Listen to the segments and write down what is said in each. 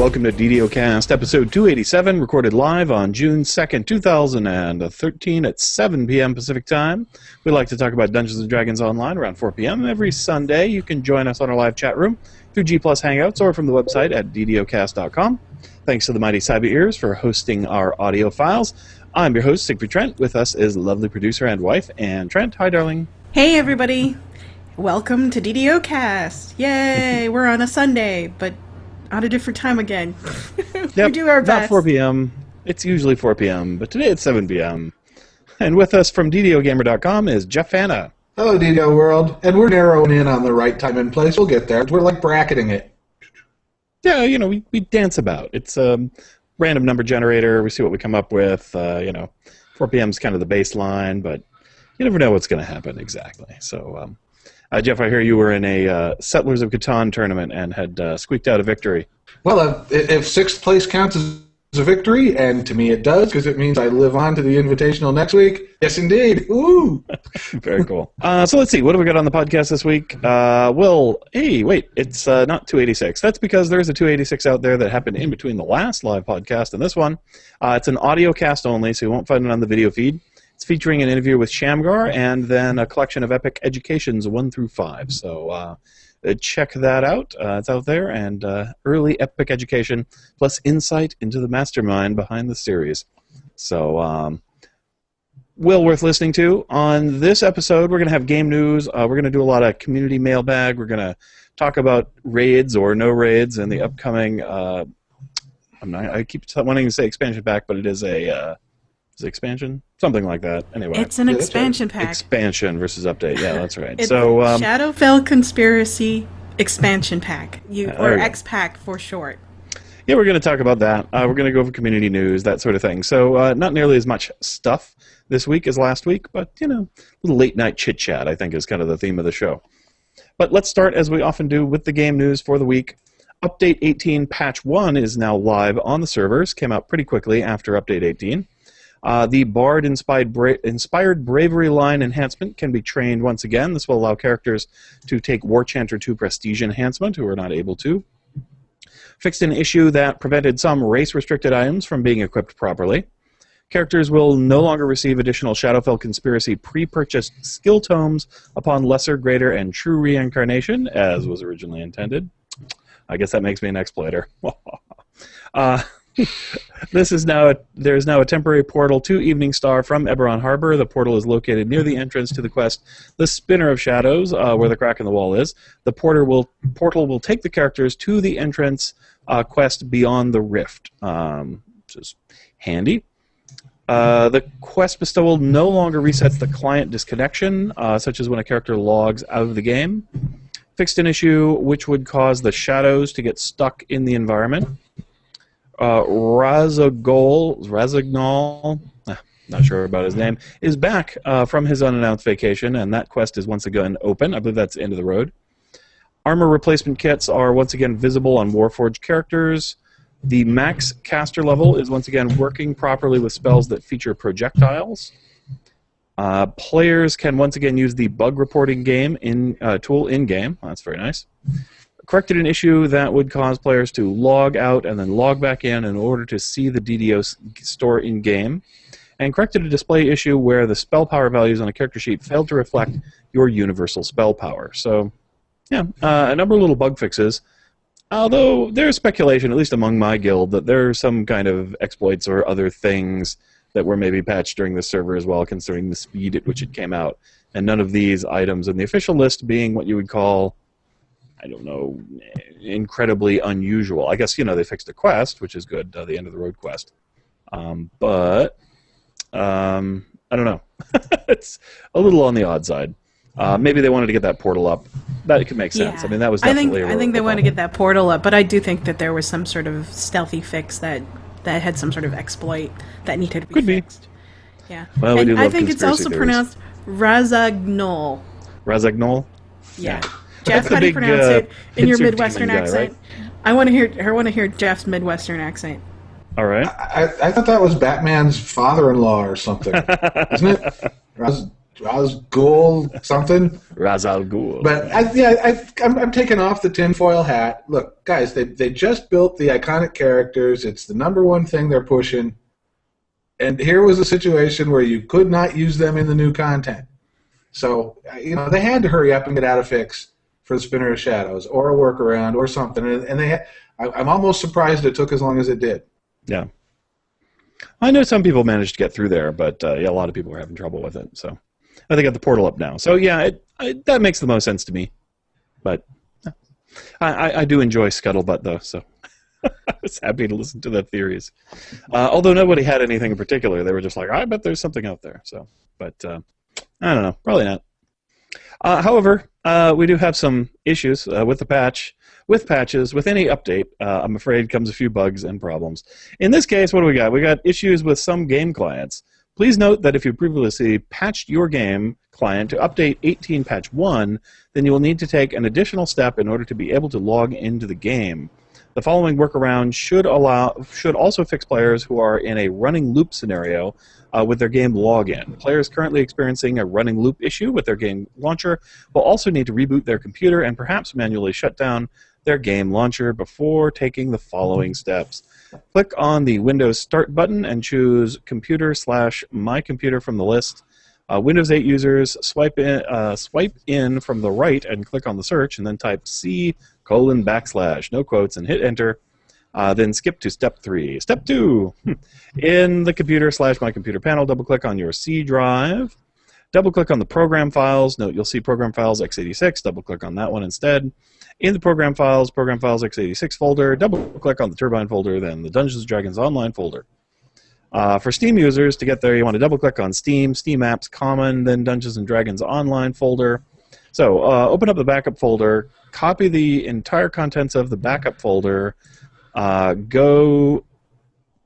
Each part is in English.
welcome to DDOcast, episode 287, recorded live on June 2nd, 2013 at 7 p.m. Pacific Time. We like to talk about Dungeons & Dragons Online around 4 p.m. every Sunday. You can join us on our live chat room through G+ Hangouts or from the website at DDOcast.com. Thanks to the mighty Cyber Ears for hosting our audio files. I'm your host, Siegfried Trent. With us is lovely producer and wife, Anne Trent. Hi, darling. Hey, everybody. Welcome to DDOcast. Yay, we're on a Sunday, but on a different time again. We do our best. Not 4 p.m. It's usually 4 p.m., but today it's 7 p.m. And with us from DDOgamer.com is Jeff Hanna. Hello, DDO World. And we're narrowing in on the right time and place. We'll get there. We're like bracketing it. Yeah, you know, we dance about. It's a random number generator. We see what we come up with. 4 p.m. is kind of the baseline, but you never know what's going to happen exactly. So, Jeff, I hear you were in a Settlers of Catan tournament and had squeaked out a victory. Well, if sixth place counts as a victory, and to me it does, because it means I live on to the Invitational next week. Yes, indeed. Ooh! Very cool. So let's see. What do we got on the podcast this week? Hey, wait. It's not 286. That's because there's a 286 out there that happened in between the last live podcast and this one. It's an audio cast only, so you won't find it on the video feed. It's featuring an interview with Shamgar and then a collection of epic educations 1 through 5. So check that out. It's out there, and early epic education plus insight into the mastermind behind the series. So well worth listening to. On this episode, we're going to have game news. We're going to do a lot of community mailbag. We're going to talk about raids or no raids and the upcoming I keep wanting to say expansion pack, but it is a is it expansion? Something like that. Anyway. It's an expansion pack. Expansion versus update. Yeah, that's right. It's so Shadowfell Conspiracy Expansion Pack, or X-Pack for short. Yeah, we're going to talk about that. We're going to go over community news, that sort of thing. So not nearly as much stuff this week as last week, but, a little late-night chit-chat, I think, is kind of the theme of the show. But let's start, as we often do, with the game news for the week. Update 18 Patch 1 is now live on the servers. Came out pretty quickly after Update 18. The Bard-inspired Bravery line enhancement can be trained once again. This will allow characters to take War Chanter 2 Prestige enhancement, who are not able to. Fixed an issue that prevented some race-restricted items from being equipped properly. Characters will no longer receive additional Shadowfell Conspiracy pre-purchased skill tomes upon Lesser, Greater, and True Reincarnation, as was originally intended. I guess that makes me an exploiter. There's now a temporary portal to Evening Star from Eberron Harbor. The portal is located near the entrance to the quest, The Spinner of Shadows, where the crack in the wall is. The portal will take the characters to the entrance quest Beyond the Rift, which is handy. The quest bestowal no longer resets the client disconnection, such as when a character logs out of the game. Fixed an issue which would cause the shadows to get stuck in the environment. Razagnol, not sure about his name, is back from his unannounced vacation, and that quest is once again open. I believe that's the end of the road. Armor replacement kits are once again visible on Warforged characters. The max caster level is once again working properly with spells that feature projectiles. Players can once again use the bug reporting tool in-game. That's very nice. Corrected an issue that would cause players to log out and then log back in order to see the DDO store in-game. And corrected a display issue where the spell power values on a character sheet failed to reflect your universal spell power. So, yeah, a number of little bug fixes. Although there's speculation, at least among my guild, that there are some kind of exploits or other things that were maybe patched during the server as well, considering the speed at which it came out. And none of these items in the official list being what you would call, I don't know, incredibly unusual. I guess, they fixed a quest, which is good, the end of the road quest. But I don't know. It's a little on the odd side. Maybe they wanted to get that portal up. That could make sense. Yeah. I mean, that was definitely I think they want to get that portal up, but I do think that there was some sort of stealthy fix that had some sort of exploit that needed to be fixed. Yeah. Well, and I think it's also pronounced Razagnol. Razagnol? Yeah. Jeff, how do you pronounce it in your Midwestern accent? Right? I want to hear Jeff's Midwestern accent. All right. I thought that was Batman's father-in-law or something, isn't it? Razgul something. Razal Ghul. But I'm taking off the tinfoil hat. Look, guys, they just built the iconic characters. It's the number one thing they're pushing. And here was a situation where you could not use them in the new content. So, they had to hurry up and get out a fix for the Spinner of Shadows or a workaround or something. And I'm almost surprised it took as long as it did. Yeah. I know some people managed to get through there, but a lot of people are having trouble with it. So they got the portal up now. So, yeah, that makes the most sense to me. But I do enjoy Scuttlebutt, though, so I was happy to listen to the theories. Although nobody had anything in particular. They were just like, I bet there's something out there. So, but I don't know. Probably not. However, we do have some issues with the patch. With patches, with any update, I'm afraid comes a few bugs and problems. In this case, what do we got? We got issues with some game clients. Please note that if you previously patched your game client to update 18 patch 1, then you will need to take an additional step in order to be able to log into the game. The following workaround should also fix players who are in a running loop scenario with their game login. Players currently experiencing a running loop issue with their game launcher will also need to reboot their computer and perhaps manually shut down their game launcher before taking the following steps. Click on the Windows Start button and choose Computer/My Computer from the list. Windows 8 users swipe in from the right and click on the search and then type C:// no quotes, and hit enter. Then skip to step 3. Step 2. In the Computer/My Computer panel, double-click on your C drive. Double-click on the program files. Note you'll see program files x86. Double-click on that one instead. In the program files x86 folder, double-click on the Turbine folder, then the Dungeons & Dragons Online folder. For Steam users, to get there, you want to double-click on Steam, Steam Apps, Common, then Dungeons & Dragons Online folder. So open up the backup folder, copy the entire contents of the backup folder, go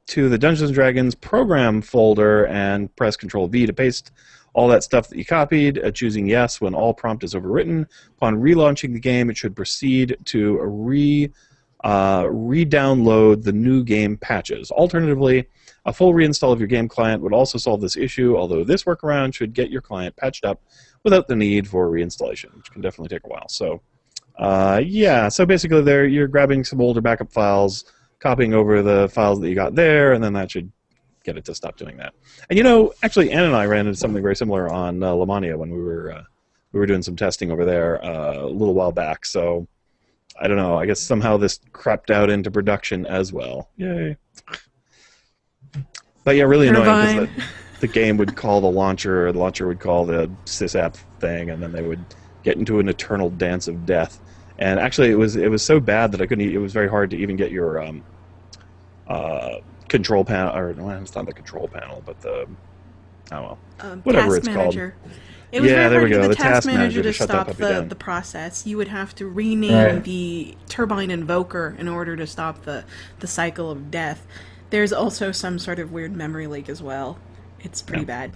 to the Dungeons & Dragons program folder and press Ctrl-V to paste all that stuff that you copied, choosing yes when all prompt is overwritten. Upon relaunching the game, it should proceed to re-download the new game patches. Alternatively, a full reinstall of your game client would also solve this issue, although this workaround should get your client patched up without the need for reinstallation, which can definitely take a while. So, so basically you're grabbing some older backup files, copying over the files that you got there, and then that should get it to stop doing that. And actually, Ann and I ran into something very similar on Lamania when we were doing some testing over there a little while back. So I don't know. I guess somehow this crept out into production as well. Yay! But yeah, really annoying because the game would call the launcher, or the launcher would call the sysapp thing, and then they would get into an eternal dance of death. And actually, it was so bad that I couldn't. It was very hard to even get your control panel, or no, it's not the control panel, but the whatever it's manager. called. It was there very we hard go. for the task manager to shut stop that puppy down. the process. You would have to rename the turbine invoker in order to stop the cycle of death. There's also some sort of weird memory leak as well. It's pretty bad.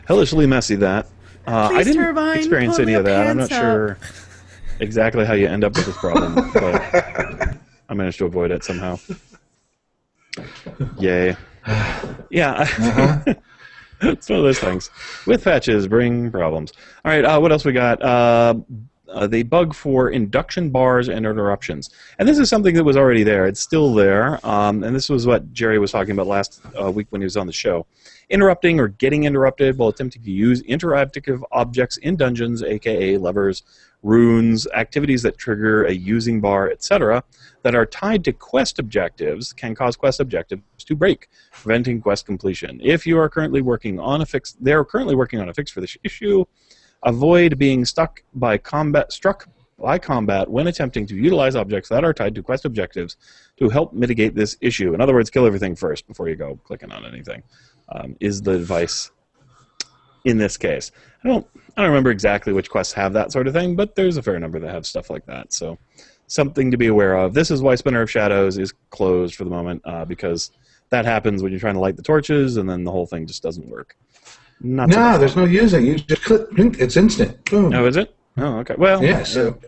Hellishly messy, that. I didn't turbine, experience any of that. I'm not sure exactly how you end up with this problem, but I managed to avoid it somehow. Yay. Yeah. It's one of those things. With patches, bring problems. All right, what else we got? The bug for induction bars and interruptions. And this is something that was already there. It's still there. And this was what Jerry was talking about last week when he was on the show. Interrupting or getting interrupted while attempting to use interactive objects in dungeons, aka levers, runes, activities that trigger a using bar, etc., that are tied to quest objectives can cause quest objectives to break, preventing quest completion. If you are currently working on a fix, they are currently working on a fix for this issue. Avoid being struck by combat when attempting to utilize objects that are tied to quest objectives to help mitigate this issue. In other words, kill everything first before you go clicking on anything. Is the advice in this case. I don't remember exactly which quests have that sort of thing, but there's a fair number that have stuff like that. So something to be aware of. This is why Spinner of Shadows is closed for the moment, because that happens when you're trying to light the torches, and then the whole thing just doesn't work. There's no using. You just click, it's instant. Boom. Oh, is it? Oh, okay. Well, yeah. So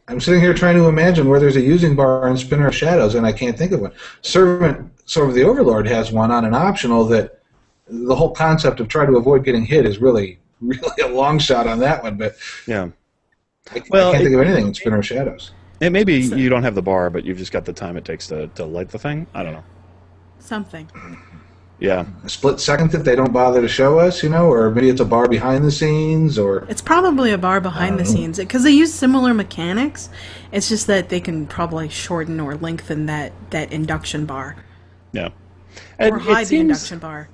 I'm sitting here trying to imagine where there's a using bar in Spinner of Shadows, and I can't think of one. Servant of the Overlord has one on an optional that the whole concept of try to avoid getting hit is really really a long shot on that one, but Yeah. I can't think of anything in Spinner Shadows. And maybe you don't have the bar, but you've just got the time it takes to light the thing. I don't know. Something. Yeah. A split second that they don't bother to show us, or maybe it's a bar behind the scenes, or It's probably a bar behind the scenes because they use similar mechanics. It's just that they can probably shorten or lengthen that induction bar Yeah. or hide the induction bar.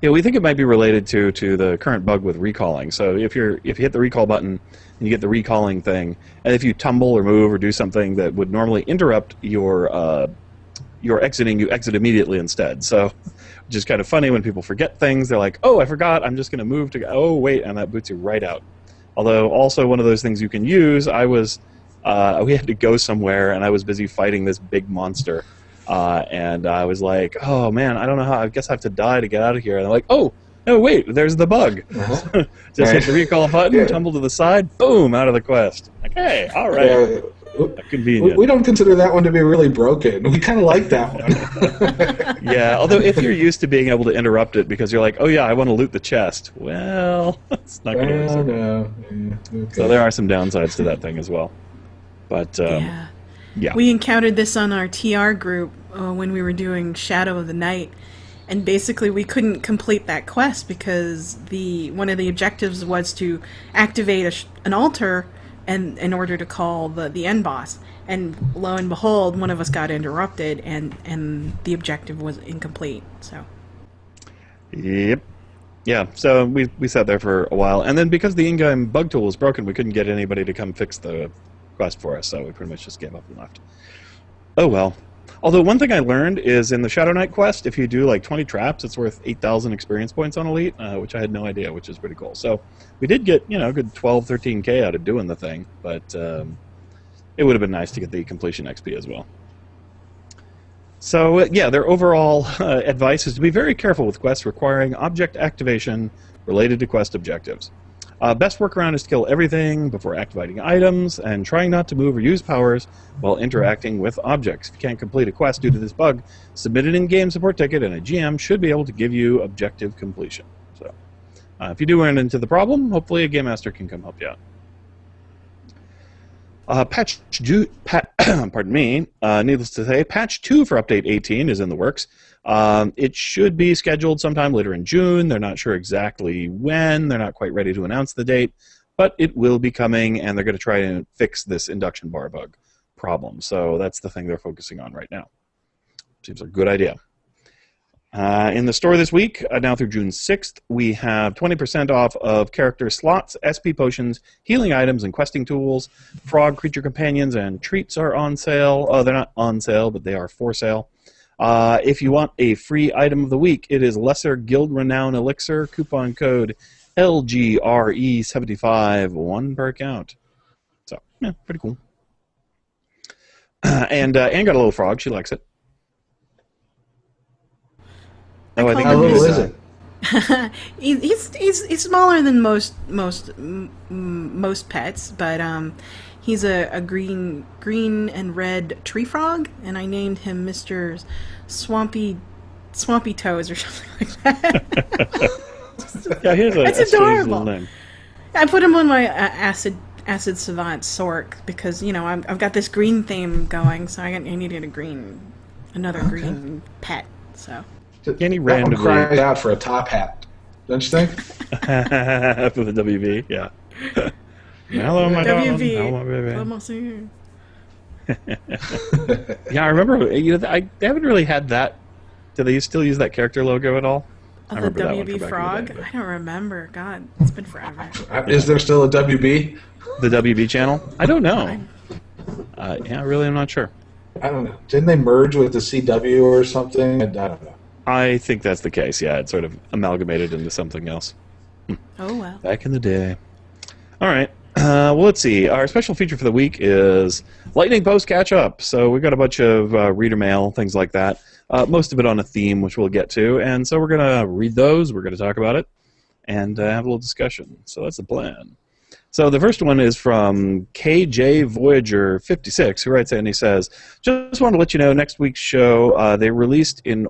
Yeah, we think it might be related to the current bug with recalling. So if you hit the recall button and you get the recalling thing, and if you tumble or move or do something that would normally interrupt your exiting, you exit immediately instead. So, which is kind of funny when people forget things. They're like, "Oh, I forgot. I'm just going to move to." Oh, wait, and that boots you right out. Although, also one of those things you can use. We had to go somewhere, and I was busy fighting this big monster. And I was like, oh, man, I don't know how. I guess I have to die to get out of here. And they're like, oh, no, wait, there's the bug. Just hit the recall button, tumble to the side, boom, out of the quest. Like, hey, all right. Convenient. We don't consider that one to be really broken. We kind of like that one. Yeah, although if you're used to being able to interrupt it because you're like, oh, yeah, I want to loot the chest. Well, it's not going to work. No. Okay. So there are some downsides to that thing as well. But, yeah. We encountered this on our TR group when we were doing Shadow of the Night, and basically we couldn't complete that quest because one of the objectives was to activate an altar and in order to call the end boss. And lo and behold, one of us got interrupted, and the objective was incomplete. So. Yep. Yeah, so we sat there for a while, and then because the in-game bug tool was broken, we couldn't get anybody to come fix the quest for us, so we pretty much just gave up and left. Oh well. Although one thing I learned is in the Shadow Knight quest, if you do like 20 traps, it's worth 8,000 experience points on Elite, which I had no idea, which is pretty cool. So we did get, a good 12, 13k out of doing the thing, but it would have been nice to get the completion XP as well. So yeah, their overall advice is to be very careful with quests requiring object activation related to quest objectives. Best workaround is to kill everything before activating items, and trying not to move or use powers while interacting with objects. If you can't complete a quest due to this bug, submit an in-game support ticket, and a GM should be able to give you objective completion. So, if you do run into the problem, hopefully a Game Master can come help you out. Pardon me. Needless to say, patch 2 for Update 18 is in the works. It should be scheduled sometime later in June. They're not sure exactly when. They're not quite ready to announce the date, but it will be coming, and they're going to try and fix this induction bar bug problem. So that's the thing they're focusing on right now. Seems a good idea. In the store this week, now through June 6th, we have 20% off of character slots, SP potions, healing items, and questing tools. Frog creature companions and treats are on sale. Oh, they're not on sale, but they are for sale. If you want a free item of the week, it is Lesser Guild Renown Elixir, coupon code LGRE75, 1 per account. So, yeah, pretty cool. And Anne got a little frog. She likes it. Oh, I think How little is it? He's smaller than most pets, but he's a green and red tree frog, and I named him Mr. Swampy Toes or something like that. Yeah, it's adorable. Name. I put him on my acid savant Sork because I've got this green theme going, so I needed another green pet. So. Can he randomly cries out for a top hat? Don't you think? For the WB, yeah. Hello, my dog. Hello, my baby. Yeah, I remember. They haven't really had that. Do they still use that character logo at all? Oh, the WB frog? I don't remember. God, it's been forever. Is there still a WB? The WB channel? I don't know. Yeah, really, I'm not sure. I don't know. Didn't they merge with the CW or something? I don't know. I think that's the case, yeah. It's sort of amalgamated into something else. Oh, well. Back in the day. All right. Well, let's see. Our special feature for the week is Lightning Post Catch-Up. So we've got a bunch of reader mail, things like that. Most of it on a theme, which we'll get to. And so we're going to read those. We're going to talk about it and have a little discussion. So that's the plan. So the first one is from KJ Voyager 56, who writes in and he says, just want to let you know, next week's show, they released in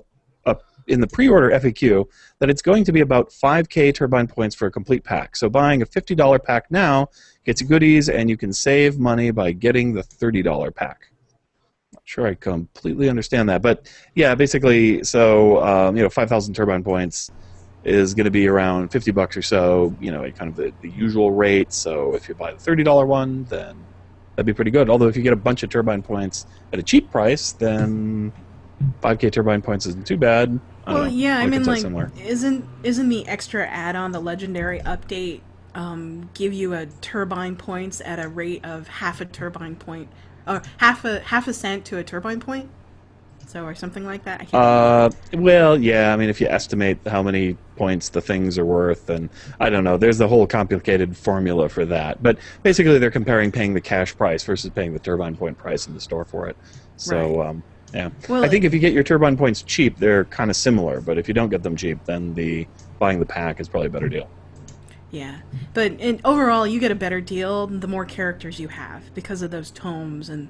in the pre-order FAQ that it's going to be about 5K turbine points for a complete pack. So buying a $50 pack now gets you goodies, and you can save money by getting the $30 pack. Not sure I completely understand that, but yeah, basically, so 5,000 turbine points is going to be around $50 or so, kind of the usual rate. So if you buy the $30 one, then that'd be pretty good. Although if you get a bunch of turbine points at a cheap price, then 5K turbine points isn't too bad. Well, yeah, I mean, like, similar. isn't the extra add-on, the legendary update, give you a turbine points at a rate of half a turbine point, or half a cent to a turbine point? So, or something like that. I can't well, yeah. I mean, if you estimate how many points the things are worth, and I don't know, there's the whole complicated formula for that. But basically, they're comparing paying the cash price versus paying the turbine point price in the store for it. So, Right. yeah. Well, I think if you get your turbine points cheap, they're kind of similar. But if you don't get them cheap, then buying the pack is probably a better deal. yeah, but overall, you get a better deal the more characters you have because of those tomes and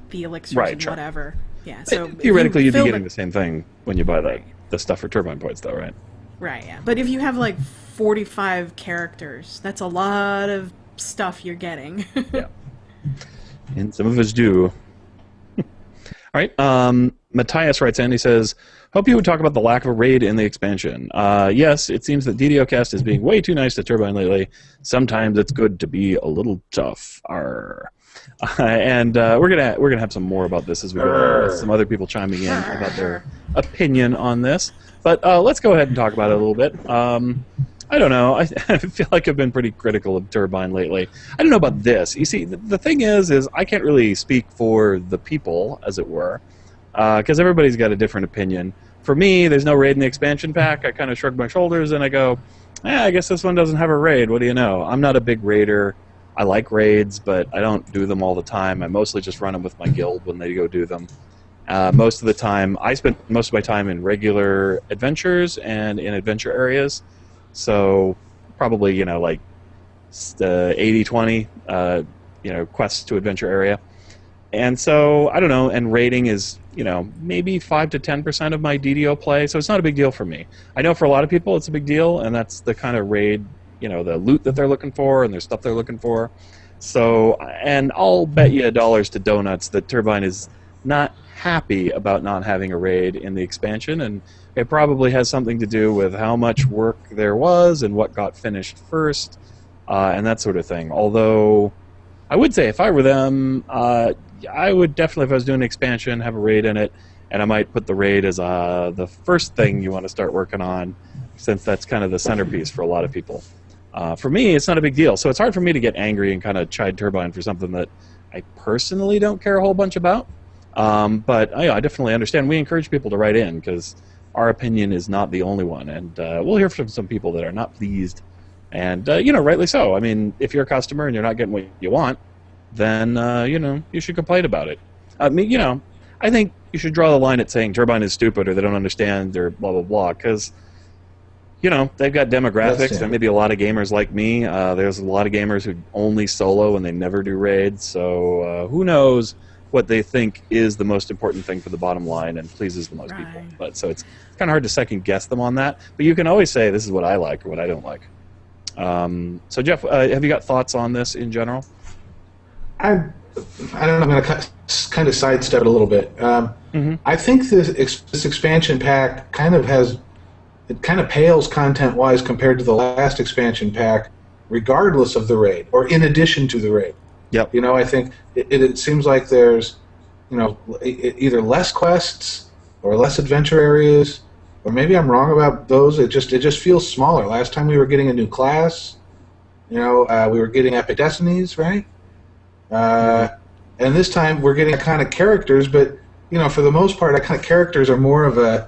the elixirs Right, and sure. whatever. Yeah, so if Theoretically, you you'd be fill getting the same thing when you buy the stuff for turbine points, though, right? Right, yeah. But if you have like 45 characters, that's a lot of stuff you're getting. Yeah. And some of us do. All right. Matthias writes in. He says, "Hope you would talk about the lack of a raid in the expansion. Yes, it seems that DDOcast is being way too nice to Turbine lately. Sometimes it's good to be a little tough. Arr." And we're gonna have some more about this as we go. With some other people chiming in about their opinion on this. But let's go ahead and talk about it a little bit. I don't know. I feel like I've been pretty critical of Turbine lately. I don't know about this. You see, the thing is I can't really speak for the people, as it were, because everybody's got a different opinion. For me, there's no raid in the expansion pack. I kind of shrug my shoulders and I go, I guess this one doesn't have a raid. What do you know? I'm not a big raider. I like raids, but I don't do them all the time. I mostly just run them with my guild when they go do them. Most of the time, I spend most of my time in regular adventures and in adventure areas. So probably, like 80-20, quests to adventure area. And so, I don't know, and raiding is, maybe 5 to 10% of my DDO play, so it's not a big deal for me. I know for a lot of people it's a big deal, and that's the kind of raid, the loot that they're looking for and their stuff they're looking for. So, and I'll bet you dollars to donuts that Turbine is not happy about not having a raid in the expansion, and it probably has something to do with how much work there was and what got finished first, and that sort of thing. Although, I would say if I were them, I would definitely, if I was doing an expansion, have a raid in it, and I might put the raid as the first thing you want to start working on, since that's kind of the centerpiece for a lot of people. For me, it's not a big deal, so it's hard for me to get angry and kind of chide Turbine for something that I personally don't care a whole bunch about. But I definitely understand. We encourage people to write in, because our opinion is not the only one, and we'll hear from some people that are not pleased, and rightly so. I mean, if you're a customer and you're not getting what you want, then you should complain about it. I think you should draw the line at saying Turbine is stupid or they don't understand or blah blah blah, because they've got demographics. There may be a lot of gamers like me. There's a lot of gamers who only solo and they never do raids, so who knows what they think is the most important thing for the bottom line and pleases the most people. But so it's kind of hard to second guess them on that. But you can always say this is what I like or what I don't like. So Jeff, have you got thoughts on this in general? I don't know. I'm going to kind of sidestep it a little bit. I think this expansion pack kind of pales content-wise compared to the last expansion pack, regardless of the raid or in addition to the raid. Yep. I think it seems like there's, either less quests or less adventure areas, or maybe I'm wrong about those. It just feels smaller. Last time we were getting a new class, we were getting Epic Destinies, right? And this time we're getting kind of characters, but for the most part, kind of characters are more of a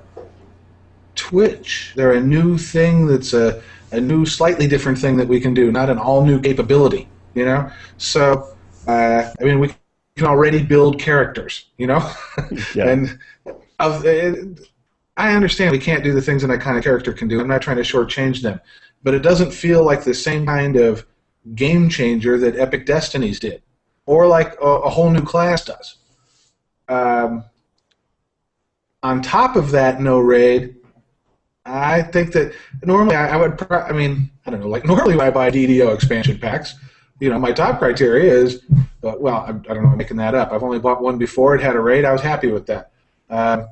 twitch. They're a new thing that's a new, slightly different thing that we can do, not an all-new capability. So we can already build characters. Yeah. And I understand we can't do the things that that kind of character can do. I'm not trying to shortchange them, but it doesn't feel like the same kind of game changer that Epic Destinies did, or like a whole new class does. On top of that, no raid, I think that normally I would. I mean, I don't know. Like normally when I buy DDO expansion packs, my top criteria is, well, I don't know. I'm making that up. I've only bought one before. It had a raid. I was happy with that. I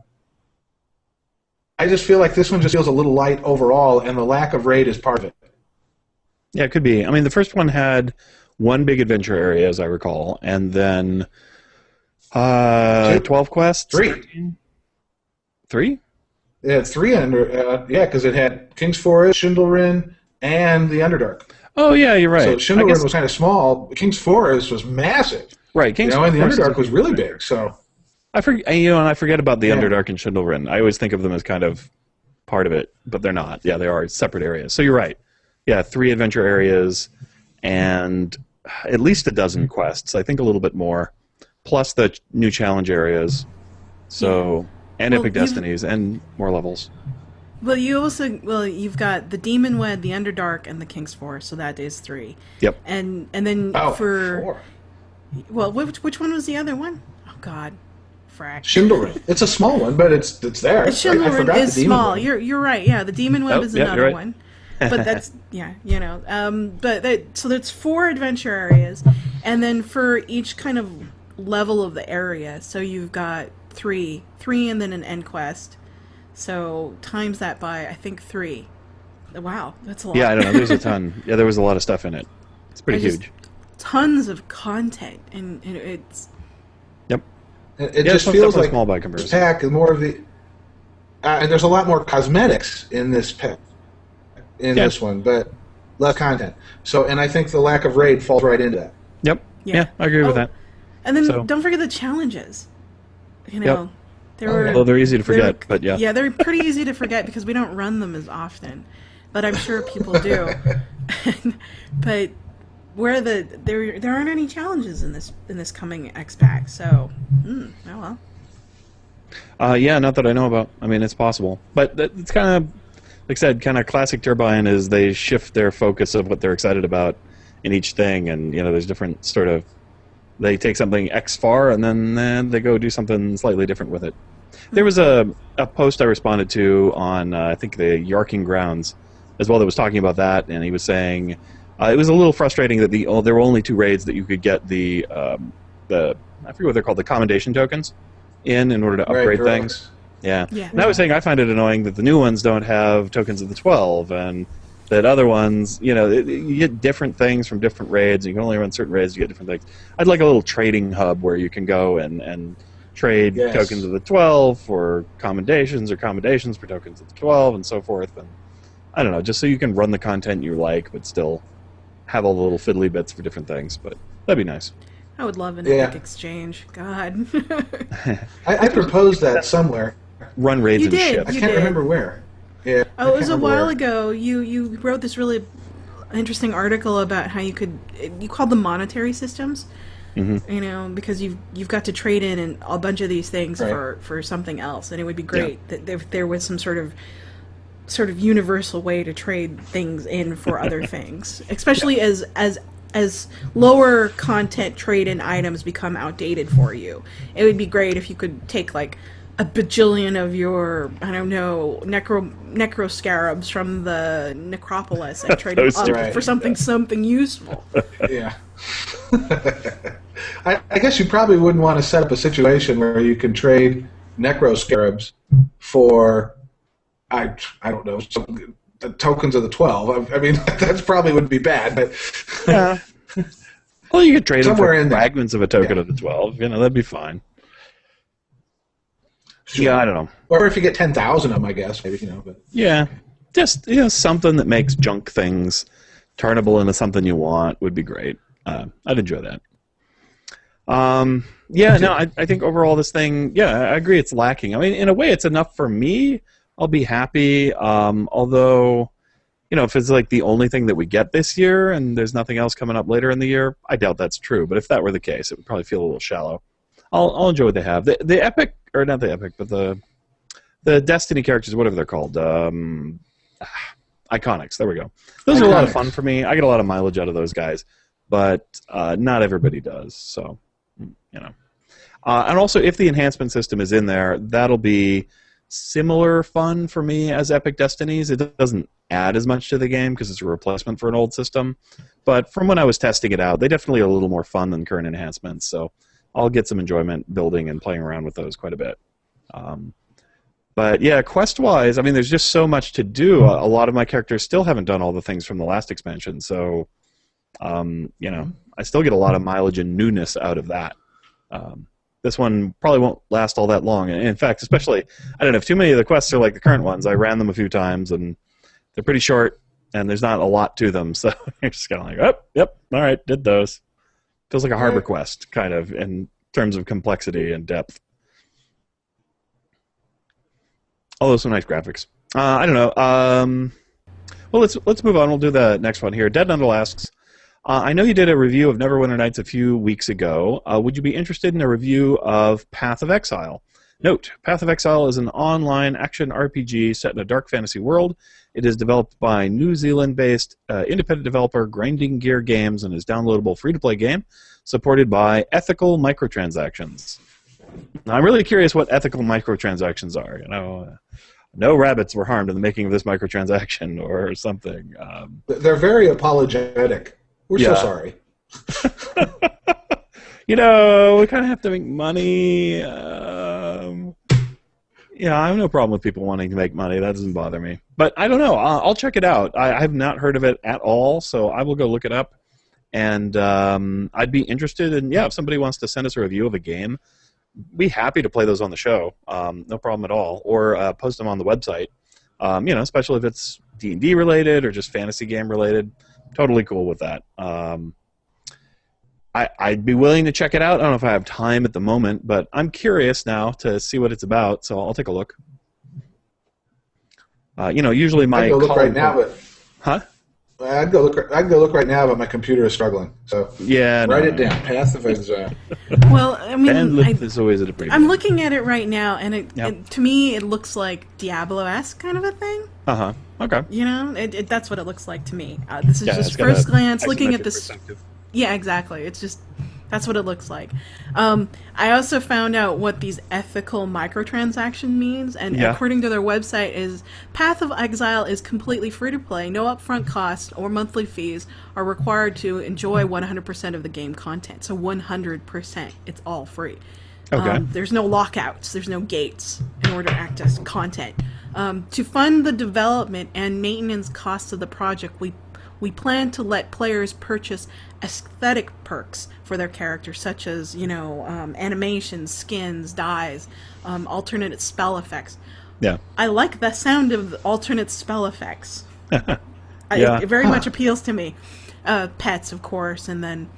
just feel like this one just feels a little light overall, and the lack of raid is part of it. Yeah, it could be. I mean, the first one had one big adventure area, as I recall, and then 12 quests? 3. 13? 3? It had 3 because it had King's Forest, Shindelrin, and the Underdark. Oh, yeah, you're right. So Shindelrin was kind of small. King's Forest was massive. Right, King's and the Forest Underdark was really big. So I forget about the Underdark and Shindelrin. I always think of them as kind of part of it, but they're not. Yeah, they are separate areas. So you're right. Yeah, 3 adventure areas and at least a dozen quests. I think a little bit more, plus the new challenge areas. So and epic destinies and more levels. Well, you've got the Demon Wed, the Underdark, and the King's Forest. So that is 3. Yep. And then 4. Well, which one was the other one? Oh God. Shindelrin. It's a small one, but it's there. Shindelrin is small. You're right. Yeah, the Demon Web is another right. one. But that's so there's 4 adventure areas, and then for each kind of level of the area, so you've got 3, and then an end quest. So times that by I think 3. Wow, that's a lot. Yeah, I don't know. There's a ton. Yeah, there was a lot of stuff in it. It's pretty huge. Tons of content, and it's. Yep. It just feels like small by comparison. This pack is more of the, and there's a lot more cosmetics in this pack, this one, but less content. So, and I think the lack of raid falls right into that. Yep. Yeah, I agree with that. And then don't forget the challenges. Although they're easy to forget, but yeah. Yeah, they're pretty easy to forget because we don't run them as often, but I'm sure people do. But there aren't any challenges in this coming X pack, so oh well. Yeah, not that I know about. I mean, it's possible, but it's kind of, like I said, kind of classic Turbine is they shift their focus of what they're excited about in each thing, and there's different sort of. They take something X far, and then they go do something slightly different with it. There was a post I responded to on I think the Yarking Grounds as well that was talking about that, and he was saying. It was a little frustrating that there were only 2 raids that you could get the I forget what they're called, the commendation tokens in order to upgrade things. Yeah. And I was saying I find it annoying that the new ones don't have tokens of the 12, and that other ones, you get different things from different raids. You can only run certain raids to get different things. I'd like a little trading hub where you can go and trade tokens of the 12 for commendations or commendations for tokens of the 12 and so forth. And I don't know, just so you can run the content you like, but still have all the little fiddly bits for different things, but that'd be nice. I would love an epic exchange. God. I proposed that somewhere. Run raids and shit. I can't remember where. Yeah. Oh, it was a while ago. You wrote this really interesting article about how you called them monetary systems. Mm-hmm. Because you've got to trade in a bunch of these things for something else, and it would be great that there was some sort of universal way to trade things in for other things, especially as lower content trade-in items become outdated for you. It would be great if you could take like a bajillion of your, I don't know, necro scarabs from the necropolis and trade them up for something useful. Yeah. I guess you probably wouldn't want to set up a situation where you can trade necro scarabs for I don't know, the tokens of the 12. I mean, that probably wouldn't be bad, but yeah. Well, you could trade them for fragments of a token of the 12. That'd be fine. Sure. Yeah, I don't know. Or if you get 10,000 of them, I guess maybe. But yeah, just something that makes junk things turnable into something you want would be great. I'd enjoy that. I think overall this thing, I agree, it's lacking. I mean, in a way, it's enough for me. I'll be happy. Although, if it's like the only thing that we get this year and there's nothing else coming up later in the year, I doubt that's true. But if that were the case, it would probably feel a little shallow. I'll enjoy what they have. The epic, or not the epic, but the Destiny characters, whatever they're called, Iconics. There we go. Those are a lot of fun for me. I get a lot of mileage out of those guys, but not everybody does. So, and also if the enhancement system is in there, that'll be similar fun for me as Epic Destinies. It doesn't add as much to the game because it's a replacement for an old system. But from when I was testing it out, they definitely are a little more fun than current enhancements. So I'll get some enjoyment building and playing around with those quite a bit. But yeah, quest-wise, I mean, there's just so much to do. A lot of my characters still haven't done all the things from the last expansion. So, you know, I still get a lot of mileage and newness out of that. This one probably won't last all that long. And in fact, especially, I don't know, if too many of the quests are like the current ones, I ran them a few times, and they're pretty short, and there's not a lot to them. So you're just kind of like, oh, yep, all right, did those. Feels like a harbor quest, kind of, in terms of complexity and depth. Although some nice graphics. I don't know. Well, let's move on. We'll do the next one here. Dead Nundle asks, I know you did a review of Neverwinter Nights a few weeks ago. Would you be interested in a review of Path of Exile? Note, Path of Exile is an online action RPG set in a dark fantasy world. It is developed by New Zealand-based independent developer Grinding Gear Games and is a downloadable free-to-play game supported by ethical microtransactions. Now, I'm really curious what ethical microtransactions are. You know, no rabbits were harmed in the making of this microtransaction or something. They're very apologetic. We're so sorry. You know, we kind of have to make money. Yeah, I have no problem with people wanting to make money. That doesn't bother me. But I don't know. I'll check it out. I have not heard of it at all, so I will go look it up. And I'd be interested in, yeah, if somebody wants to send us a review of a game, be happy to play those on the show. No problem at all. Or post them on the website. You know, especially if it's D&D related or just fantasy game related. Totally cool with that. I'd be willing to check it out. I don't know if I have time at the moment, but I'm curious now to see what it's about, so I'll take a look. You know, usually my... I'd go look right now, but... Huh? I'd go look right now, but my computer is struggling. So yeah, write it down. Path of Exile. Well, I mean, is always a pretty I'm looking at it right now, and it to me it looks like Diablo-esque kind of a thing. Okay. You know, that's what it looks like to me. This is just first glance looking at this. Yeah, exactly. It's just that's what it looks like. I also found out what these ethical microtransaction means, and according to their website, is Path of Exile is completely free to play. No upfront costs or monthly fees are required to enjoy 100% of the game content. So 100%, it's all free. Okay. There's no lockouts. There's no gates in order to access content. To fund the development and maintenance costs of the project, we plan to let players purchase aesthetic perks for their characters, such as, you know, animations, skins, dyes, alternate spell effects. Yeah. I like the sound of alternate spell effects. It very much appeals to me. Pets, of course, and then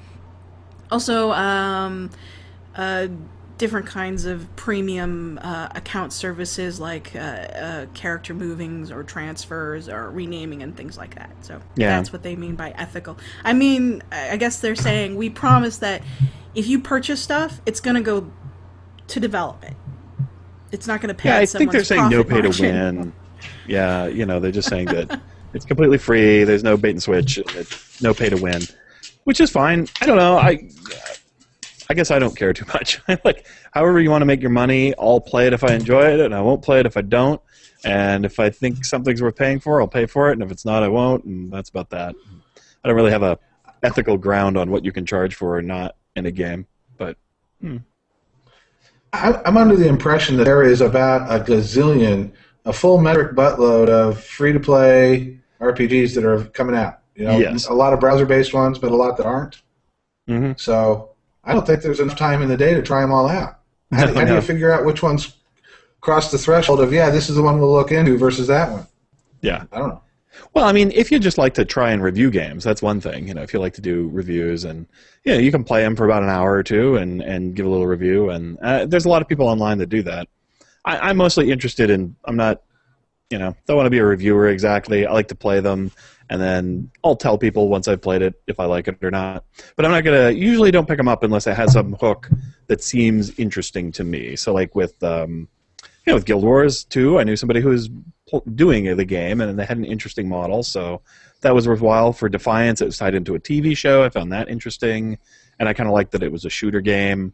also different kinds of premium account services like character movings or transfers or renaming and things like that. So that's what they mean by ethical. I mean, I guess they're saying we promise that if you purchase stuff, it's going to go to development. It's not going to pay. Yeah, I think they're saying no pay to win. Yeah, you know, they're just saying that it's completely free. There's no bait and switch. It's no pay to win, which is fine. I don't know. I guess I don't care too much. Like, however you want to make your money, I'll play it if I enjoy it, and I won't play it if I don't. And if I think something's worth paying for, I'll pay for it, and if it's not, I won't, and that's about that. I don't really have a ethical ground on what you can charge for or not in a game, but... I'm under the impression that there is about a gazillion, a full metric buttload of free-to-play RPGs that are coming out. You know, a lot of browser-based ones, but a lot that aren't. Mm-hmm. So... I don't think there's enough time in the day to try them all out. How do you figure out which ones cross the threshold of, this is the one we'll look into versus that one? Yeah. I don't know. Well, I mean, if you just like to try and review games, that's one thing. You know, if you like to do reviews and, you can play them for about an hour or two and give a little review. And there's a lot of people online that do that. I'm mostly interested in, I'm not, don't want to be a reviewer exactly. I like to play them. And then I'll tell people once I've played it if I like it or not. But I'm not going to... Usually don't pick them up unless it has some hook that seems interesting to me. So like with with Guild Wars 2, I knew somebody who was doing the game, and they had an interesting model. So that was worthwhile. For Defiance, it was tied into a TV show. I found that interesting. And I kind of liked that it was a shooter game.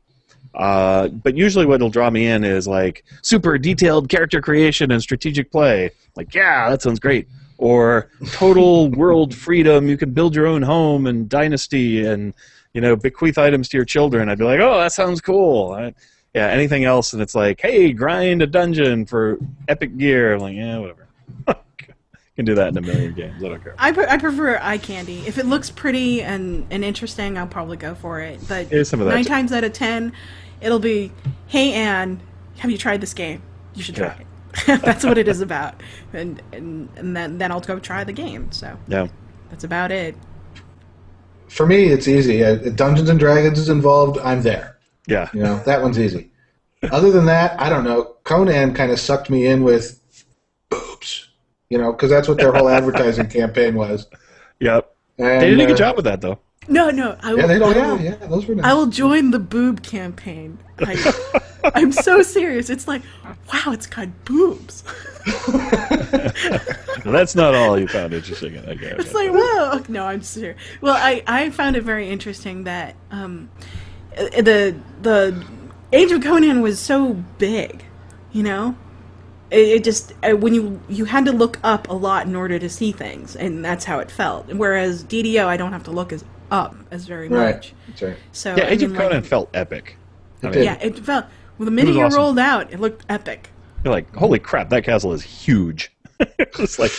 But usually what'll draw me in is like super detailed character creation and strategic play. Like, yeah, that sounds great. Or total world freedom. You can build your own home and dynasty and, bequeath items to your children. I'd be like, oh, that sounds cool. Yeah, anything else, and it's like, hey, grind a dungeon for epic gear. I'm like, yeah, whatever. Can do that in a million games. I don't care. I prefer eye candy. If it looks pretty and interesting, I'll probably go for it. But Some of that 9 too. times out of 10, it'll be, hey, Anne, have you tried this game? You should try it. That's what it is about. And then I'll go try the game. So Yeah. that's about it. For me, it's easy. Dungeons and Dragons is involved, I'm there. Yeah. That one's easy. Other than that, I don't know. Conan kind of sucked me in with boobs, because that's what their whole advertising campaign was. Yep. And, They did a good job with that, though. No. Those were nice. I will join the boob campaign. I'm so serious. It's like, wow, it's got boobs. That's not all you found interesting in that game. It's like, whoa. No, I'm serious. Well, I found it very interesting that the Age of Conan was so big, It just when you had to look up a lot in order to see things, and that's how it felt. Whereas DDO, I don't have to look up as very much. That's right. So Yeah, Age of Conan felt epic. did. it felt. Well, the minute you awesome. rolled out, it looked epic. You're like, holy crap, that castle is huge. It's like,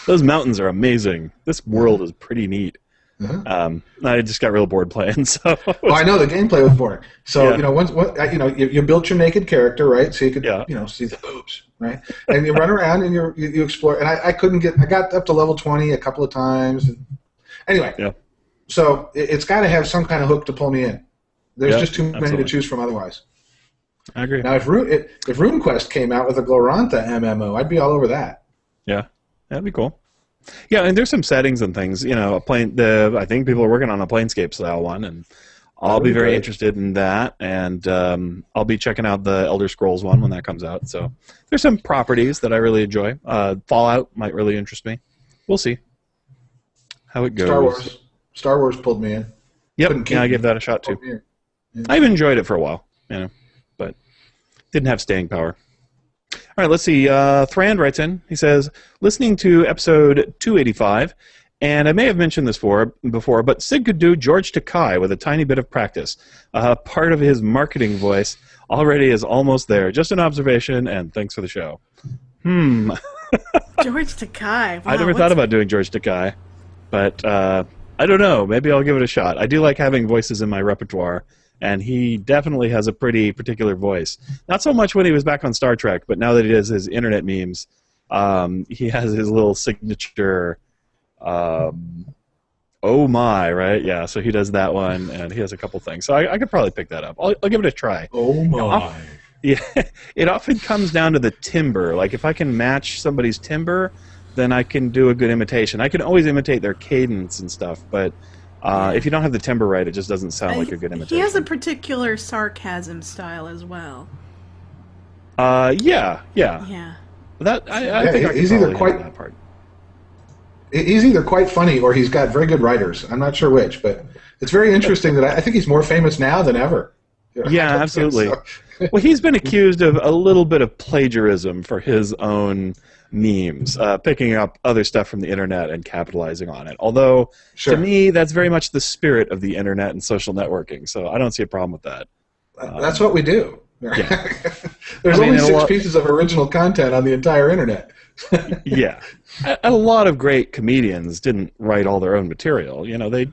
those mountains are amazing. This world is pretty neat. I just got real bored playing. So. Oh, I know the gameplay was boring. So Yeah. once you built your naked character, right? So you could Yeah. see the boobs, right? And you run around and you explore. And I couldn't get. I got up to level 20 a couple of times. Anyway, Yeah. so it's got to have some kind of hook to pull me in. There's Yeah, just too many absolutely. to choose from otherwise. I agree. Now, if RuneQuest came out with a Glorantha MMO, I'd be all over that. Yeah, that'd be cool. Yeah, and there's some settings and things. I think people are working on a Planescape style one, and I'll be very interested in that. And I'll be checking out the Elder Scrolls one when that comes out. So there's some properties that I really enjoy. Fallout might really interest me. We'll see how it goes. Star Wars pulled me in. Yep, Couldn't keep I me. gave that a shot too. Pulled me in. I've enjoyed it for a while, but didn't have staying power. All right, let's see. Thrand writes in. He says, listening to episode 285, and I may have mentioned this before, but Sid could do George Takei with a tiny bit of practice. Part of his marketing voice already is almost there. Just an observation, and thanks for the show. George Takei. Wow, I never thought about doing George Takei, but I don't know. Maybe I'll give it a shot. I do like having voices in my repertoire, and he definitely has a pretty particular voice. Not so much when he was back on Star Trek, but now that he does his internet memes, he has his little signature, oh my, right? Yeah, so he does that one, and he has a couple things. So I could probably pick that up. I'll give it a try. Oh my! Yeah, it often comes down to the timbre. Like if I can match somebody's timbre, then I can do a good imitation. I can always imitate their cadence and stuff, but if you don't have the timbre right, it just doesn't sound like a good imitation. He has a particular sarcasm style as well. Yeah. Yeah. That I think I he's could either probably quite handle that part. He's either quite funny or he's got very good writers. I'm not sure which, but it's very interesting that I think he's more famous now than ever. Yeah, absolutely. So- Well, he's been accused of a little bit of plagiarism for his own memes, picking up other stuff from the internet and capitalizing on it. Although, Sure. to me, that's very much the spirit of the internet and social networking, so I don't see a problem with that. That's what we do. Yeah. There's I mean, only in a 6 lot- pieces of original content on the entire internet. Yeah. A lot of great comedians didn't write all their own material.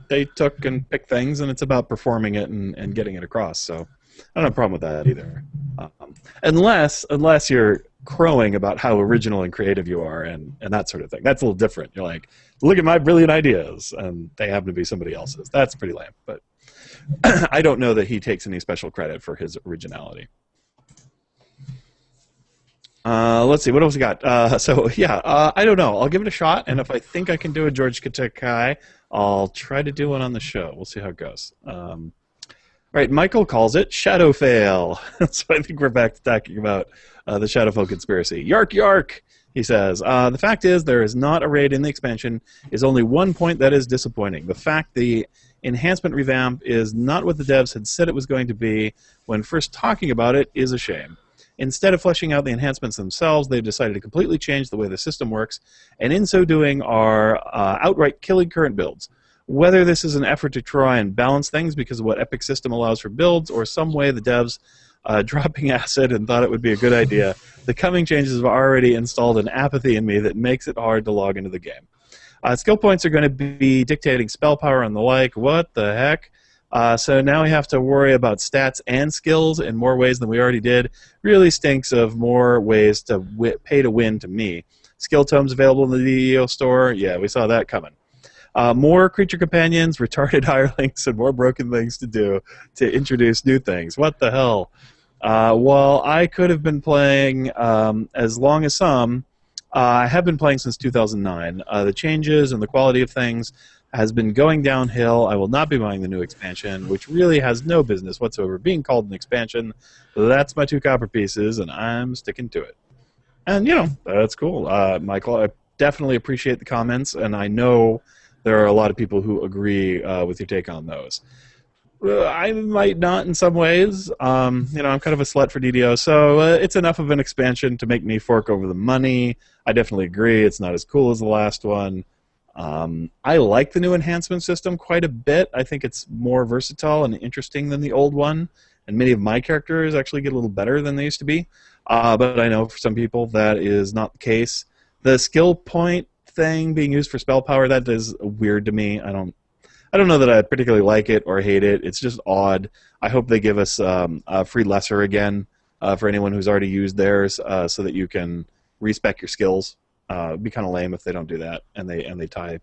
They took and picked things, and it's about performing it and getting it across, so I don't have a problem with that either. Unless you're crowing about how original and creative you are and that sort of thing. That's a little different. You're like, look at my brilliant ideas, and they happen to be somebody else's. That's pretty lame. But I don't know that he takes any special credit for his originality. Let's see, what else we got? I don't know. I'll give it a shot, and if I think I can do a George Takei, I'll try to do one on the show. We'll see how it goes. Right, Michael calls it Shadowfail. So I think we're back to talking about the Shadowfell conspiracy. Yark, yark! He says, the fact is there is not a raid in the expansion is only one point that is disappointing. The fact the enhancement revamp is not what the devs had said it was going to be when first talking about it is a shame. Instead of fleshing out the enhancements themselves, they've decided to completely change the way the system works, and in so doing are outright killing current builds. Whether this is an effort to try and balance things because of what Epic System allows for builds, or some way the devs dropping acid and thought it would be a good idea, the coming changes have already installed an apathy in me that makes it hard to log into the game. Skill points are going to be dictating spell power and the like. What the heck? So now we have to worry about stats and skills in more ways than we already did. Really stinks of more ways to pay to win to me. Skill tomes available in the DDO store. Yeah, we saw that coming. More creature companions, retarded hirelings, and more broken things to do to introduce new things. What the hell? Well, I could have been playing as long as some. I have been playing since 2009. The changes and the quality of things has been going downhill. I will not be buying the new expansion, which really has no business whatsoever being called an expansion. That's my 2 copper pieces, and I'm sticking to it. And, you know, that's cool. Michael, I definitely appreciate the comments, and I know there are a lot of people who agree with your take on those. I might not in some ways. You know, I'm kind of a slut for DDO, so it's enough of an expansion to make me fork over the money. I definitely agree. It's not as cool as the last one. I like the new enhancement system quite a bit. I think it's more versatile and interesting than the old one, and many of my characters actually get a little better than they used to be. But I know for some people that is not the case. The skill point thing being used for spell power, that is weird to me. I don't know that I particularly like it or hate it. It's just odd. I hope they give us a free lesser again for anyone who's already used theirs, so that you can respec your skills. It'd be kind of lame if they don't do that and they tie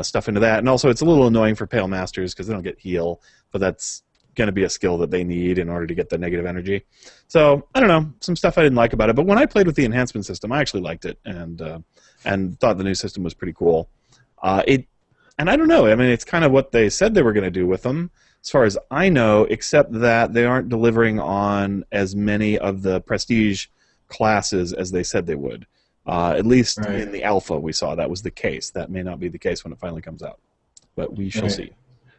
stuff into that. And also, it's a little annoying for Pale Masters because they don't get heal, but that's going to be a skill that they need in order to get the negative energy. So I don't know, some stuff I didn't like about it. But when I played with the enhancement system, I actually liked it and thought the new system was pretty cool. And I don't know. I mean, it's kind of what they said they were going to do with them, as far as I know, except that they aren't delivering on as many of the prestige classes as they said they would. At least in the alpha we saw that was the case. That may not be the case when it finally comes out, but we shall see.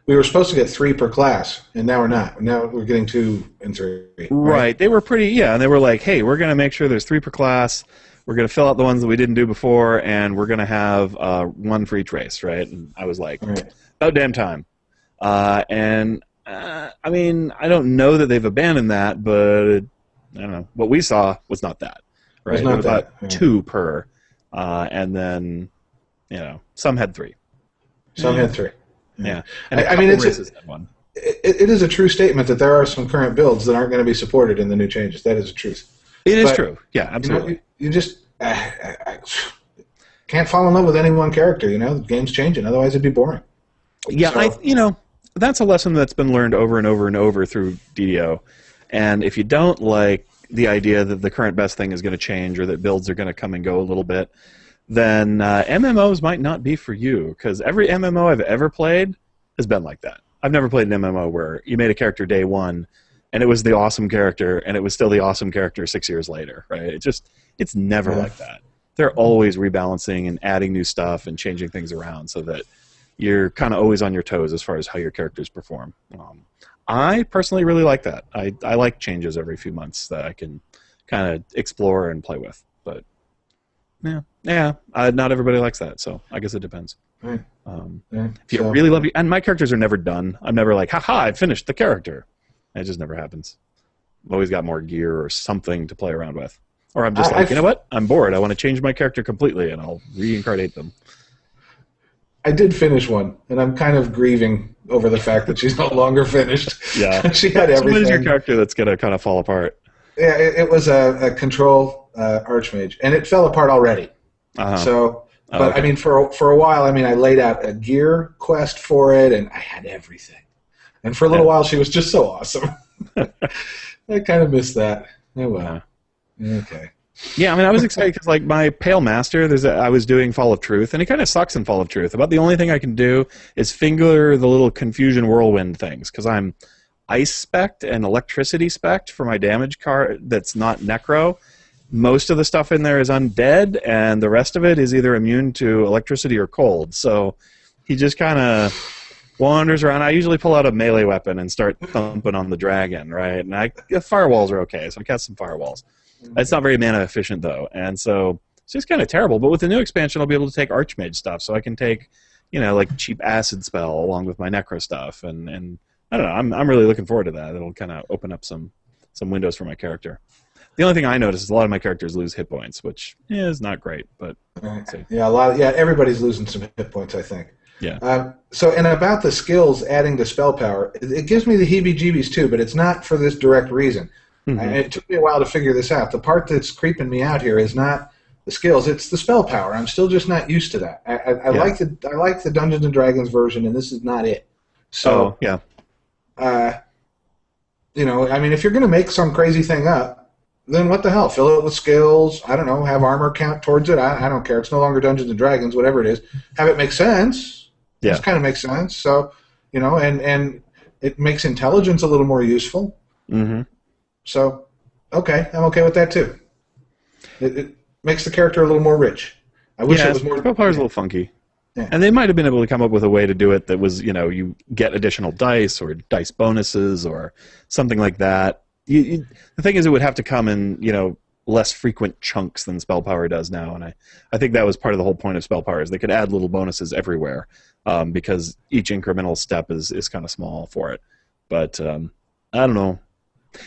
We were supposed to get 3 per class, and now we're not. Now we're getting 2 and 3. Right. They were pretty, and they were like, hey, we're going to make sure there's 3 per class. We're going to fill out the ones that we didn't do before, and we're going to have 1 for each race, right? And I was like, about damn time. I mean, I don't know that they've abandoned that, but I don't know. What we saw was not that, right? It was about 2 per, and then, you know, some had 3. Some had 3. Yeah. And I mean, races had 1. It is a true statement that there are some current builds that aren't going to be supported in the new changes. That is a truth. It is true. Yeah, absolutely. You just can't fall in love with any one character. You know, the game's changing. Otherwise, it'd be boring. Yeah, So, that's a lesson that's been learned over and over and over through DDO. And if you don't like the idea that the current best thing is going to change or that builds are going to come and go a little bit, then MMOs might not be for you, because every MMO I've ever played has been like that. I've never played an MMO where you made a character day 1 and it was the awesome character, and it was still the awesome character 6 years later, right? It's never like that. They're always rebalancing and adding new stuff and changing things around so that you're kind of always on your toes as far as how your characters perform. I personally really like that. I like changes every few months that I can kind of explore and play with. But not everybody likes that, so I guess it depends. Right. If you really love you, and my characters are never done. I'm never like, haha, I finished the character. It just never happens. I've always got more gear or something to play around with. Or I'm just you know what? I'm bored. I want to change my character completely, and I'll reincarnate them. I did finish one, and I'm kind of grieving over the fact that she's no longer finished. Yeah. She had everything. So what is your character that's going to kind of fall apart? Yeah, it was a control archmage, and it fell apart already. So, but I mean, for a while, I mean, I laid out a gear quest for it, and I had everything. And for a little while, she was just so awesome. I kind of missed that. Oh, well. Okay. Yeah, I mean, I was excited because, like, my Pale Master, I was doing Fall of Truth, and it kind of sucks in Fall of Truth. About the only thing I can do is finger the little Confusion Whirlwind things, because I'm Ice Spect and Electricity Spect for my damage card that's not Necro, most of the stuff in there is undead, and the rest of it is either immune to electricity or cold. So he just kind of wanders around. I usually pull out a melee weapon and start thumping on the dragon, right? And firewalls are okay, so I cast some firewalls. It's not very mana efficient, though, and so it's just kind of terrible. But with the new expansion, I'll be able to take Archmage stuff, so I can take, like cheap acid spell along with my Necro stuff, and I don't know. I'm really looking forward to that. It'll kind of open up some windows for my character. The only thing I notice is a lot of my characters lose hit points, which is not great, but everybody's losing some hit points, I think. Yeah. And about the skills adding to spell power, it gives me the heebie-jeebies too, but it's not for this direct reason. Mm-hmm. It took me a while to figure this out. The part that's creeping me out here is not the skills; it's the spell power. I'm still just not used to that. I like the Dungeons and Dragons version, and this is not it. So if you're going to make some crazy thing up, then what the hell? Fill it with skills. I don't know. Have armor count towards it. I don't care. It's no longer Dungeons and Dragons, whatever it is. Have it make sense. Yeah. This kind of makes sense. So, and it makes intelligence a little more useful. Mm-hmm. So, okay. I'm okay with that, too. It makes the character a little more rich. I wish it was more... Spell power's a little funky. Yeah. And they might have been able to come up with a way to do it that was, you get additional dice or dice bonuses or something like that. The thing is, it would have to come in, less frequent chunks than spell power does now, and I think that was part of the whole point of spell power is they could add little bonuses everywhere because each incremental step is kind of small for it. But I don't know.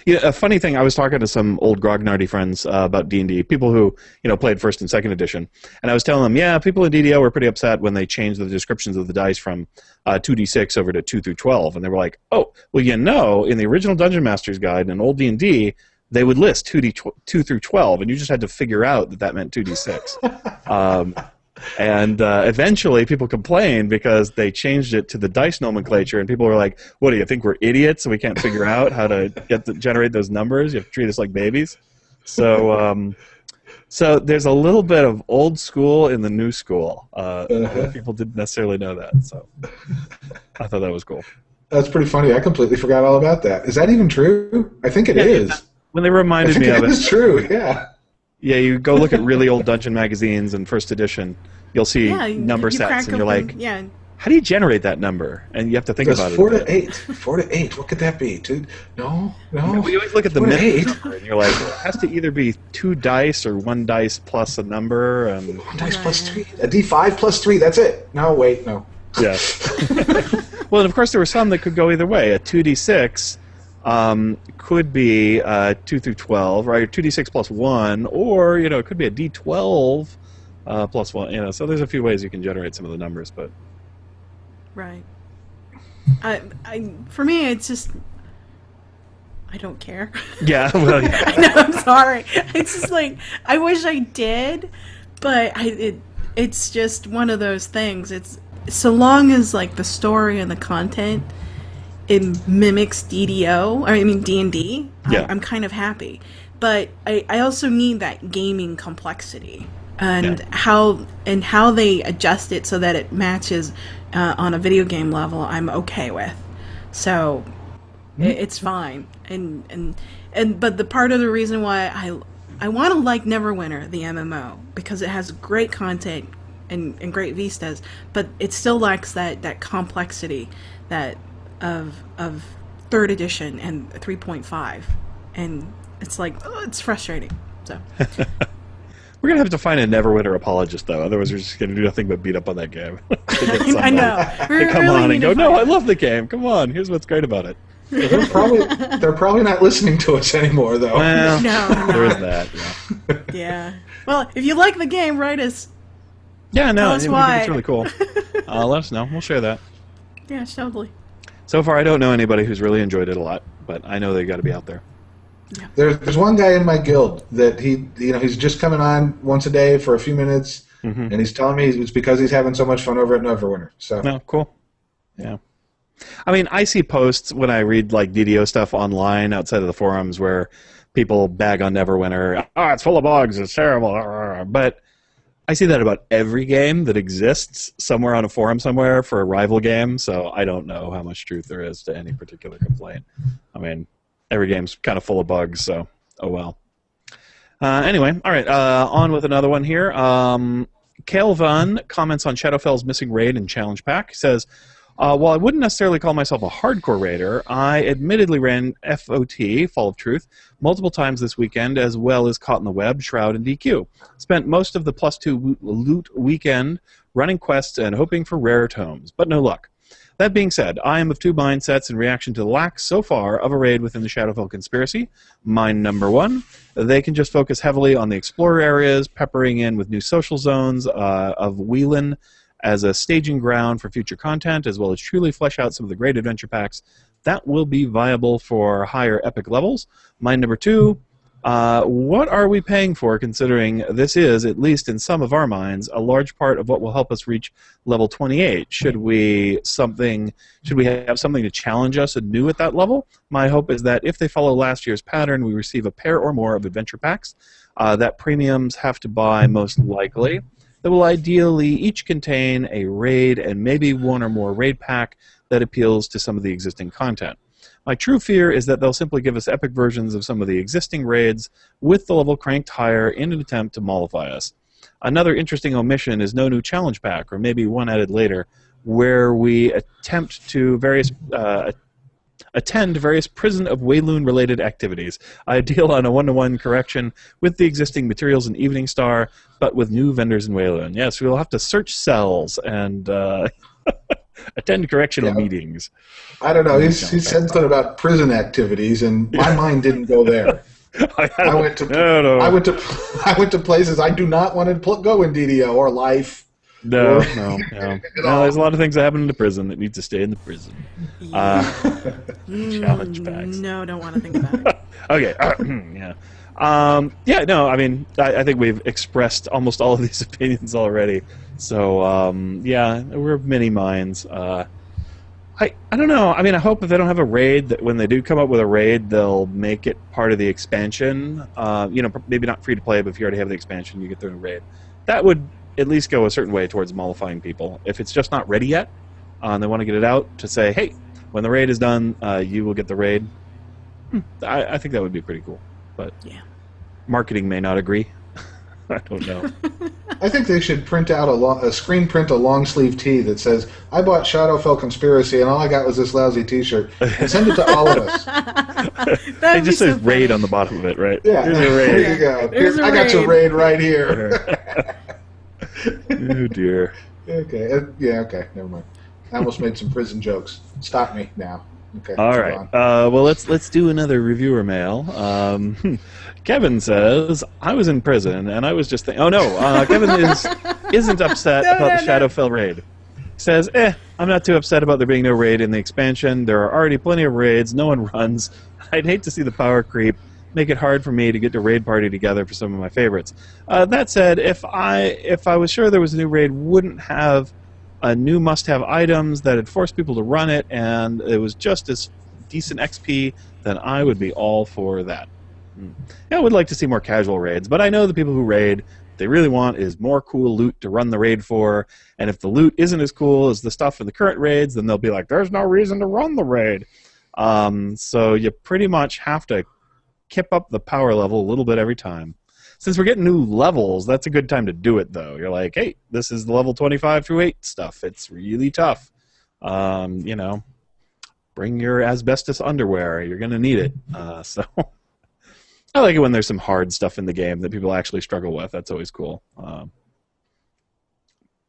A funny thing, I was talking to some old grognardy friends about D&D, people who played first and second edition, and I was telling them, people in DDO were pretty upset when they changed the descriptions of the dice from 2d6 over to 2 through 12, and they were like, oh, well, in the original Dungeon Master's Guide and old D&D, they would list 2 through 12, and you just had to figure out that meant 2d6. And eventually people complained because they changed it to the dice nomenclature, and people were like, what, do you think we're idiots? We can't figure out how to generate those numbers? You have to treat us like babies? So so there's a little bit of old school in the new school. People didn't necessarily know that, so I thought that was cool. That's pretty funny. I completely forgot all about that. Is that even true? I think it is. When they reminded me of it. It's true, yeah. Yeah, you go look at really old Dungeon magazines in first edition, you'll see number sets, and you're like, how do you generate that number? And you have to think about it. 4 to 8. 4 to 8. What could that be? 2? No. You always look at the middle number, and you're like, well, it has to either be 2 dice or 1 dice plus a number. And 1 dice plus 3. A D5 plus 3. That's it. No, wait, no. Yeah. Well, and of course, there were some that could go either way. A 2d6 could be 2 through 12, right? Or 2d6 plus 1, or it could be a d12 plus 1. So there's a few ways you can generate some of the numbers, but right. For me, it's just I don't care. Yeah, well, yeah. I know. I'm sorry. It's just like I wish I did, but it's just one of those things. It's so long as like the story and the content it mimics DDO, or I mean D&D, yeah. I'm kind of happy. But I also need that gaming complexity and how they adjust it so that it matches on a video game level. I'm okay with, so it's fine. But the part of the reason why I want to like Neverwinter, the MMO, because it has great content and great vistas, but it still lacks that complexity that of 3rd edition and 3.5, and it's like, it's frustrating. So we're gonna have to find a Neverwinter apologist, though. Otherwise, we're just gonna do nothing but beat up on that game. I know. They come on and go, "No, I love the game. Come on, here's what's great about it." They're probably not listening to us anymore, though. Well, no, there is that. Yeah. Yeah. Well, if you like the game, write us. Yeah, no, tell us why. It's really cool. Let us know. We'll share that. Yeah, totally. So far, I don't know anybody who's really enjoyed it a lot, but I know they got to be out there. Yeah. There's one guy in my guild that he's just coming on once a day for a few minutes, and he's telling me it's because he's having so much fun over at Neverwinter. So no, cool. Yeah. I mean, I see posts when I read like DDO stuff online outside of the forums where people bag on Neverwinter. Oh, it's full of bugs. It's terrible. But I see that about every game that exists somewhere on a forum somewhere for a rival game, so I don't know how much truth there is to any particular complaint. I mean, every game's kind of full of bugs, so oh well. Anyway, all right, on with another one here. Calvan comments on Shadowfell's missing raid and challenge pack. He says, while I wouldn't necessarily call myself a hardcore raider, I admittedly ran FOT, Fall of Truth, multiple times this weekend, as well as Caught in the Web, Shroud, and DQ. Spent most of the +2 loot weekend running quests and hoping for rare tomes, but no luck. That being said, I am of two mindsets in reaction to the lack so far of a raid within the Shadowfell conspiracy. Mind number one, they can just focus heavily on the explorer areas, peppering in with new social zones of Whelan as a staging ground for future content, as well as truly flesh out some of the great adventure packs that will be viable for higher epic levels. Mind number two, what are we paying for, considering this is, at least in some of our minds, a large part of what will help us reach level 28? Should we have something to challenge us anew at that level? My hope is that if they follow last year's pattern, we receive a pair or more of adventure packs that premiums have to buy most likely, that will ideally each contain a raid and maybe one or more raid pack that appeals to some of the existing content. My true fear is that they'll simply give us epic versions of some of the existing raids with the level cranked higher in an attempt to mollify us. Another interesting omission is no new challenge pack, or maybe one added later, where we attempt to attend various Prison of Wayloon-related activities. Ideal on a one-to-one correction with the existing materials in Evening Star, but with new vendors in Wayloon. Yes, we'll have to search cells and attend correctional meetings. I don't know. He said something about prison activities, and my mind didn't go there. I went to places I do not want to go in DDO or life. No. There's a lot of things that happen in the prison that need to stay in the prison. Challenge packs. No, don't want to think about it. Okay. Yeah. I think we've expressed almost all of these opinions already. So, we're of many minds. I don't know. I mean, I hope if they don't have a raid, that when they do come up with a raid, they'll make it part of the expansion. Maybe not free to play, but if you already have the expansion, you get the raid. That would at least go a certain way towards mollifying people. If it's just not ready yet, and they want to get it out, to say, hey, when the raid is done, you will get the raid. I think that would be pretty cool. But marketing may not agree. I don't know. I think they should print out a screen print a long sleeve tee that says, I bought Shadowfell Conspiracy and all I got was this lousy t-shirt, and send it to all of us. It just says raid on the bottom of it, right? Yeah. Here's a raid. There you go. I got your raid right here. Oh, dear. Okay. Okay. Never mind. I almost made some prison jokes. Stop me now. Okay. All right. Well, let's do another reviewer mail. Kevin says, I was in prison, and I was just thinking... Oh, no. Kevin isn't upset about the Shadowfell raid. He says, I'm not too upset about there being no raid in the expansion. There are already plenty of raids. No one runs. I'd hate to see the power creep make it hard for me to get to raid party together for some of my favorites. That said, if I was sure there was a new raid, wouldn't have new must-have items that had forced people to run it, and it was just as decent XP, then I would be all for that. I would like to see more casual raids, but I know the people who raid, what they really want is more cool loot to run the raid for, and if the loot isn't as cool as the stuff in the current raids, then they'll be like, there's no reason to run the raid. So you pretty much have to kip up the power level a little bit every time. Since we're getting new levels, that's a good time to do it, though. You're like, hey, this is the level 25 through 8 stuff. It's really tough. Bring your asbestos underwear. You're going to need it. So I like it when there's some hard stuff in the game that people actually struggle with. That's always cool.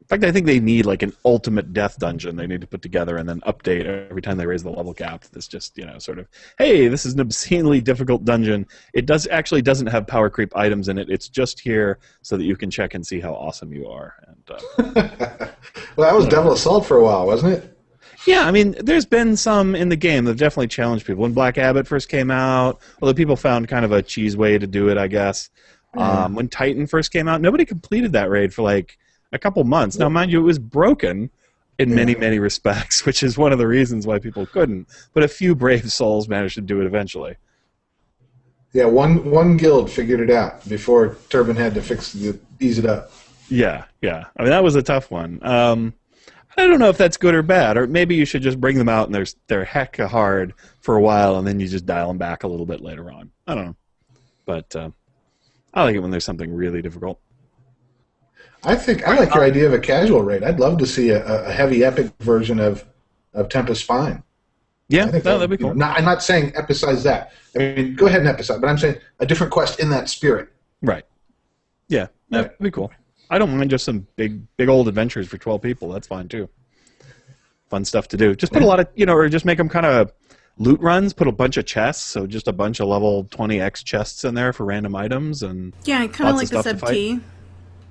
In fact, I think they need like an ultimate death dungeon they need to put together and then update every time they raise the level cap. This just, sort of, hey, this is an obscenely difficult dungeon. It doesn't have power creep items in it. It's just here so that you can check and see how awesome you are. And well, that was Devil Assault for a while, wasn't it? Yeah, I mean, there's been some in the game that definitely challenged people. When Black Abbot first came out, although people found kind of a cheese way to do it, I guess. When Titan first came out, nobody completed that raid for like a couple months. Now, mind you, it was broken in many, many respects, which is one of the reasons why people couldn't. But a few brave souls managed to do it eventually. Yeah, one guild figured it out before Turban had to ease it up. Yeah. I mean, that was a tough one. I don't know if that's good or bad, or maybe you should just bring them out and they're hecka hard for a while, and then you just dial them back a little bit later on. I don't know. But I like it when there's something really difficult. I like your idea of a casual raid. I'd love to see a heavy epic version of Tempest Spine. Yeah, I think that'd be cool. I'm not saying epicize that. I mean, go ahead and epicize, but I'm saying a different quest in that spirit. Right. Yeah, that'd be cool. I don't mind just some big old adventures for 12 people. That's fine too. Fun stuff to do. Just put a lot of, or just make them kind of loot runs. Put a bunch of chests, so just a bunch of level 20x chests in there for random items and. Yeah, kind of like the Sub-T,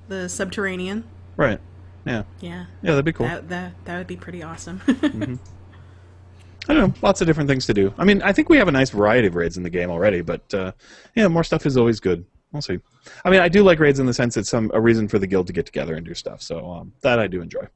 the Subterranean. Right. Yeah. Yeah. Yeah, that'd be cool. That would be pretty awesome. Mm-hmm. I don't know. Lots of different things to do. I mean, I think we have a nice variety of raids in the game already, but more stuff is always good. We'll see. I mean, I do like raids in the sense it's a reason for the guild to get together and do stuff, so that I do enjoy.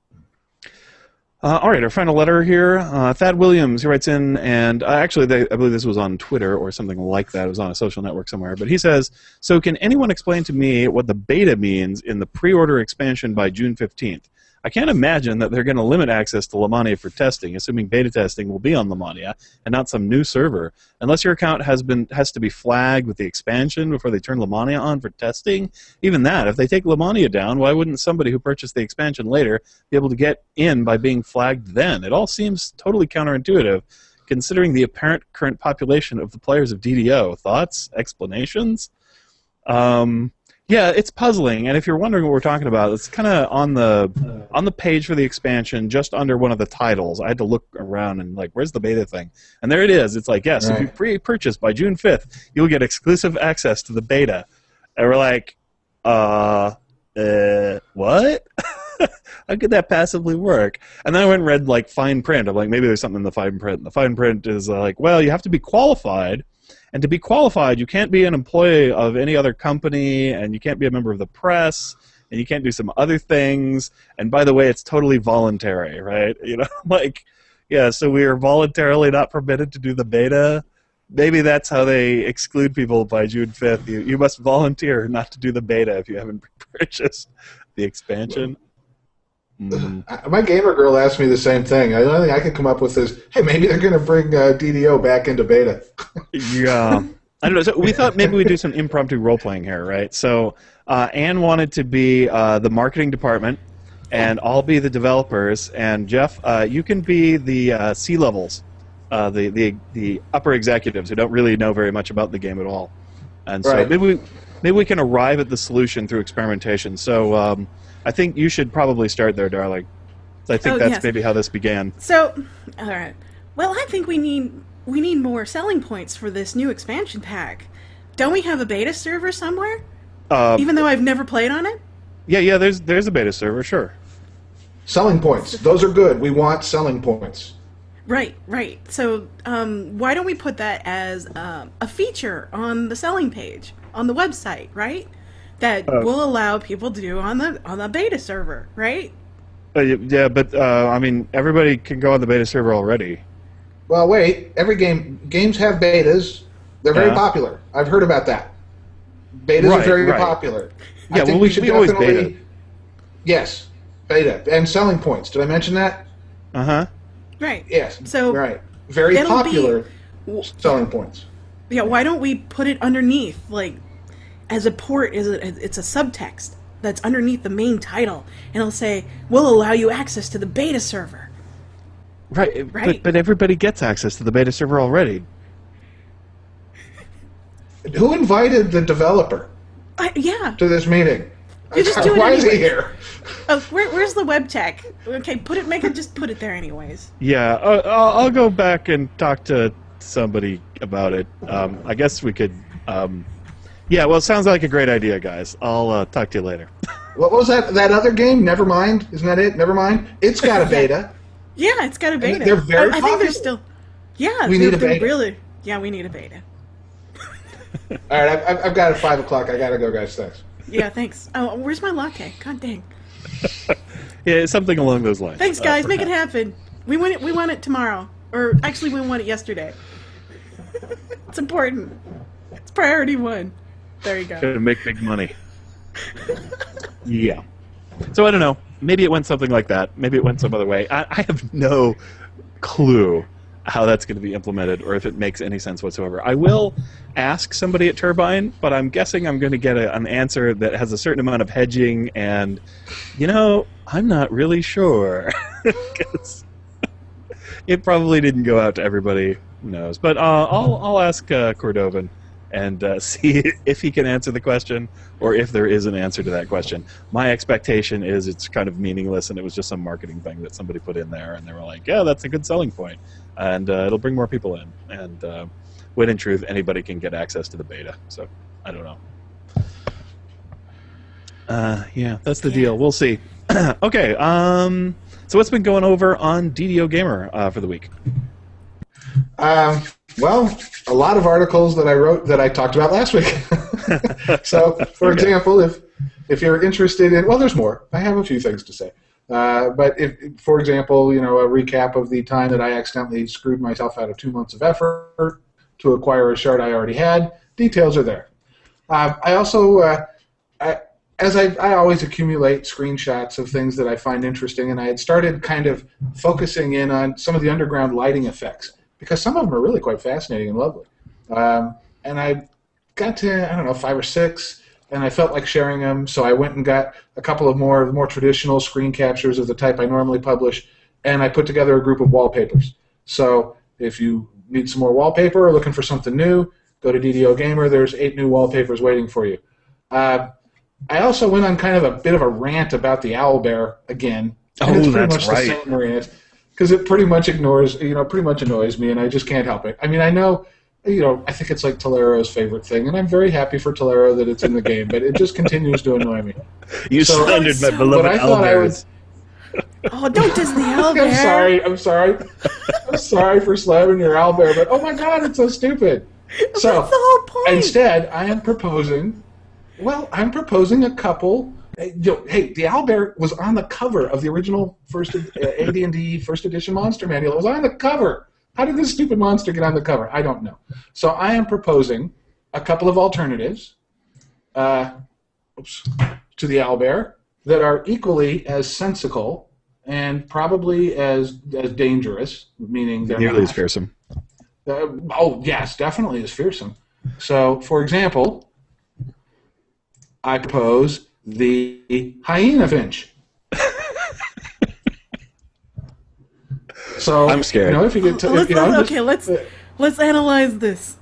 All right, our final letter here. Thad Williams, he writes in, and actually, I believe this was on Twitter or something like that. It was on a social network somewhere. But he says, so can anyone explain to me what the beta means in the pre-order expansion by June 15th? I can't imagine that they're going to limit access to Lamania for testing, assuming beta testing will be on Lamania and not some new server. Unless your account has to be flagged with the expansion before they turn Lamania on for testing. Even that, if they take Lamania down, why wouldn't somebody who purchased the expansion later be able to get in by being flagged then? It all seems totally counterintuitive, considering the apparent current population of the players of DDO. Thoughts? Explanations? Yeah, it's puzzling, and if you're wondering what we're talking about, it's kind of on the page for the expansion, just under one of the titles. I had to look around and where's the beta thing? And there it is. It's like, yes, if you pre-purchase by June 5th, you'll get exclusive access to the beta. And we're like, what? How could that passively work? And then I went and read fine print. I'm like, maybe there's something in the fine print. And the fine print is well, you have to be qualified. And to be qualified, you can't be an employee of any other company, and you can't be a member of the press, and you can't do some other things. And by the way, it's totally voluntary, right? So we are voluntarily not permitted to do the beta. Maybe that's how they exclude people by June 5th. You must volunteer not to do the beta if you haven't purchased the expansion. My gamer girl asked me the same thing. The only thing I could come up with is, hey, maybe they're going to bring DDO back into beta. Yeah. I don't know. So we thought maybe we'd do some impromptu role-playing here, right? So Anne wanted to be the marketing department, and I'll be the developers. And Jeff, you can be the C-levels, the upper executives who don't really know very much about the game at all. And so maybe we can arrive at the solution through experimentation. So I think you should probably start there, darling. I think that's maybe how this began. So, all right. Well, I think we need more selling points for this new expansion pack. Don't we have a beta server somewhere? Even though I've never played on it? Yeah. There's a beta server, sure. Selling points. Those are good. We want selling points. Right. So, why don't we put that as a feature on the selling page on the website, right? That will allow people to do on the beta server, right? Yeah, but I mean, everybody can go on the beta server already. Well, wait. Games have betas. They're very popular. I've heard about that. Betas are very popular. Yeah, we always beta. Yes, beta and selling points. Did I mention that? Right. Yes. So very popular selling points. Yeah. Why don't we put it underneath, as a port? It's a subtext that's underneath the main title, and it'll say, "We'll allow you access to the beta server." Right. But everybody gets access to the beta server already. Who invited the developer? To this meeting. You just do it Why anyways. is he here? Oh, where's the web tech? Okay, just put it there anyways. Yeah, I'll go back and talk to somebody about it. I guess we could. Yeah, well, it sounds like a great idea, guys. I'll talk to you later. What was that other game? Nevermind? Isn't that it? Nevermind? It's got a beta. Yeah, it's got a beta. They're very I think they're still. Yeah, we need a beta. Really? Yeah, we need a beta. All right, I've got it 5 o'clock. I gotta go, guys. Thanks. Yeah, thanks. Oh, where's my latte? God dang. Yeah, something along those lines. Thanks, guys. Make it happen. We want it. We want it tomorrow. Or actually, we want it yesterday. It's important. It's priority 1. There you go. Gonna make big money. Yeah. So I don't know. Maybe it went something like that. Maybe it went some other way. I have no clue how that's going to be implemented or if it makes any sense whatsoever. I will ask somebody at Turbine, but I'm guessing I'm going to get an answer that has a certain amount of hedging, and, I'm not really sure. 'Cause it probably didn't go out to everybody. Who knows? But I'll ask Cordovan and see if he can answer the question or if there is an answer to that question. My expectation is it's kind of meaningless and it was just some marketing thing that somebody put in there and they were like, yeah, that's a good selling point. And it'll bring more people in. And when in truth, anybody can get access to the beta. So I don't know. Yeah, that's the deal. We'll see. Okay. So what's been going over on DDO Gamer for the week? Well, a lot of articles that I wrote that I talked about last week. So, for example, if you're interested in, well, there's more. I have a few things to say. But if, for example, a recap of the time that I accidentally screwed myself out of 2 months of effort to acquire a shard I already had, details are there. I also, I always accumulate screenshots of things that I find interesting, and I had started kind of focusing in on some of the underground lighting effects, because some of them are really quite fascinating and lovely. And I got to, 5 or 6, and I felt like sharing them, so I went and got a couple of more traditional screen captures of the type I normally publish, and I put together a group of wallpapers. So if you need some more wallpaper or looking for something new, go to DDO Gamer. There's 8 new wallpapers waiting for you. I also went on kind of a bit of a rant about the owlbear again. And it's pretty much the same rant, because it pretty much pretty much annoys me, and I just can't help it. I mean, I know, I think it's like Tolero's favorite thing, and I'm very happy for Tolero that it's in the game, but it just continues to annoy me. You slandered my beloved owlbears. Oh, don't diss the owlbear. I'm sorry for slamming your owlbear, but oh my god, it's so stupid. So, that's the whole point. Instead, I'm proposing a couple. Hey, the owlbear was on the cover of the original AD&D First Edition Monster Manual. It was on the cover. How did this stupid monster get on the cover? I don't know. So I am proposing a couple of alternatives to the owlbear that are equally as sensical and probably as dangerous, meaning they're nearly as fearsome. Yes, definitely as fearsome. So, for example, I propose the hyena finch. So I'm scared. If you get to, let's analyze this.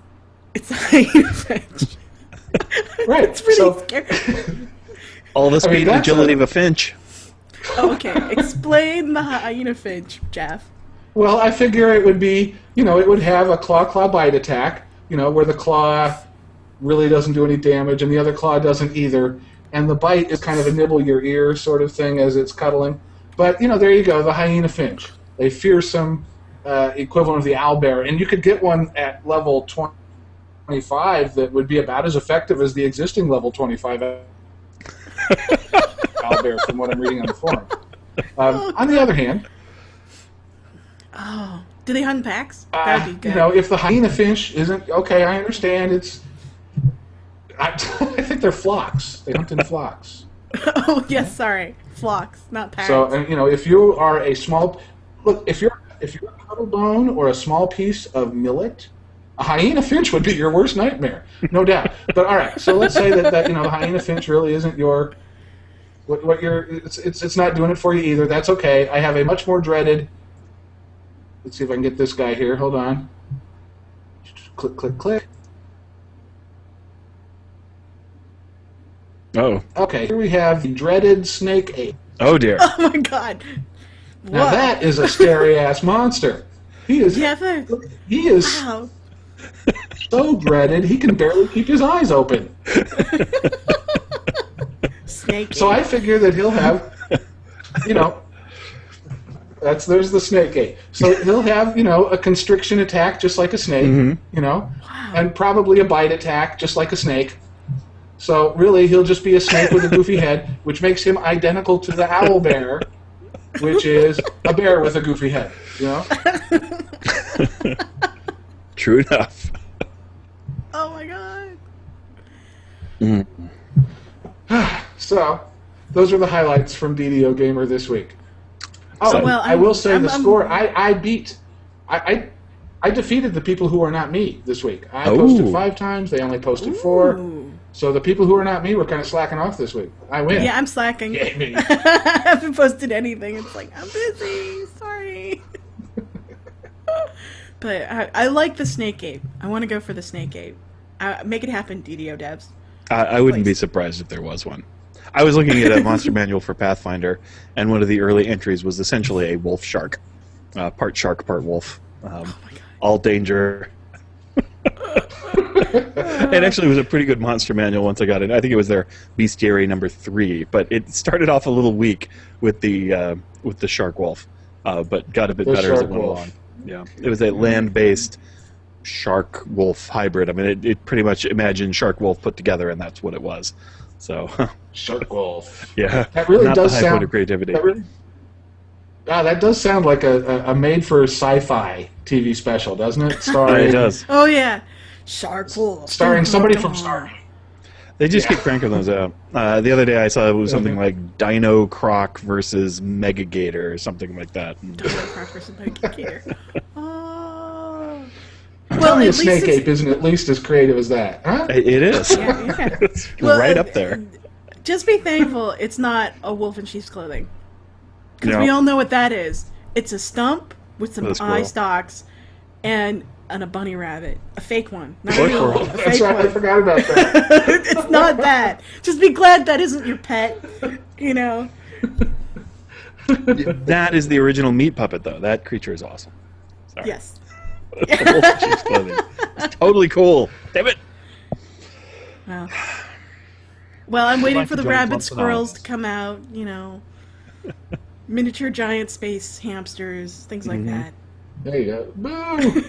It's a hyena finch. Right. It's pretty scary. All the speed and agility of a finch. Okay, explain the hyena finch, Jeff. Well, I figure it would be, it would have a claw bite attack, where the claw really doesn't do any damage and the other claw doesn't either. And the bite is kind of a nibble your ear sort of thing as it's cuddling. But, there you go, the hyena finch. A fearsome equivalent of the owlbear. And you could get one at level 25 that would be about as effective as the existing level 25 owlbear from what I'm reading on the forum. On the other hand... Oh, do they hunt packs? That'd be good. If the hyena finch isn't... Okay, I understand. I think they're flocks. They hunt in flocks. Oh, yes, sorry. Flocks, not packs. So, if you are a small... Look, if you're a cuttle bone or a small piece of millet, a hyena finch would be your worst nightmare, no doubt. But all right, so let's say that the hyena finch really isn't your... It's not doing it for you either. That's okay. I have a much more dreaded... Let's see if I can get this guy here. Hold on. Click, click, click. Oh. Okay, here we have the dreaded snake ape. Oh, dear. Oh, my God. Now that is a scary-ass monster. He is... Yeah, he is wow. So dreaded, he can barely keep his eyes open. Snake So ape. I figure that he'll have, there's the snake ape. So he'll have, a constriction attack just like a snake, Wow. and probably a bite attack just like a snake. So really, he'll just be a snake with a goofy head, which makes him identical to the owlbear, which is a bear with a goofy head, True enough. Oh, my God. So, those are the highlights from DDO Gamer this week. Oh, well, I will say the score. I beat. I I defeated the people who are not me this week. I posted 5 times. They only posted 4. Ooh. So the people who are not me were kind of slacking off this week. I win. Yeah, I'm slacking. Yay, me. I haven't posted anything. It's like, I'm busy. Sorry. But I like the snake ape. I want to go for the snake ape. Make it happen, DDO devs. I wouldn't be surprised if there was one. I was looking at a monster manual for Pathfinder, and one of the early entries was essentially a wolf shark. Part wolf. All danger. It actually was a pretty good monster manual once I got it. I think it was their bestiary number 3, but it started off a little weak with the shark wolf, but got a bit better as it went along. Yeah, it was a land-based shark wolf hybrid. I mean, it pretty much imagined shark wolf put together, and that's what it was. So shark wolf. Yeah, that really not does the high sound point of creativity. That does sound like a made-for sci-fi TV special, doesn't it? Starring, it does. Oh yeah, Shark Wolf. Starring somebody from Star. They just keep cranking those out. The other day I saw it was something like Dino Croc versus Megagator or something like that. Dino Croc versus Megagator. Oh. Well, a snake ape isn't at least as creative as that, huh? It is. Yeah. It's right up there. Just be thankful it's not a wolf in sheep's clothing. Because No. we all know what that is. It's a stump with some With a eye squirrel. stalks and a bunny rabbit. A fake one. Not Or a real squirrel. one. A That's fake right, I one. forgot about that. It's not that. Just be glad that isn't your pet. You know? That is the original meat puppet, though. That creature is awesome. Sorry. Yes. The wolf in sheep's clothing. It's totally cool. Damn it. Well, I'm waiting for the Join rabbit Club squirrels to Anonymous. come out, you know. Miniature giant space hamsters, things like that. There you go. Boo!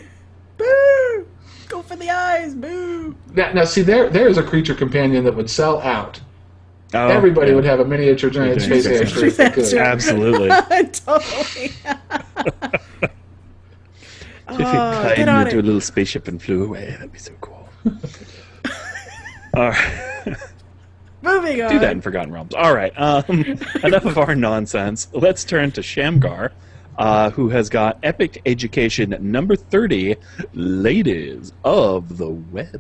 Boo! Go for the eyes, boo! Now see, there is a creature companion that would sell out. Oh, Everybody yeah. would have a miniature giant Giant space space hamster if they could. hamster. Absolutely. Totally. If you Oh, climbed get on into a it. little spaceship and flew away, that'd be so cool. All right. Moving on. Do that in Forgotten Realms. All right. Enough of our nonsense. Let's turn to Shamgar, who has got Epic Education number 30, Ladies of the Web.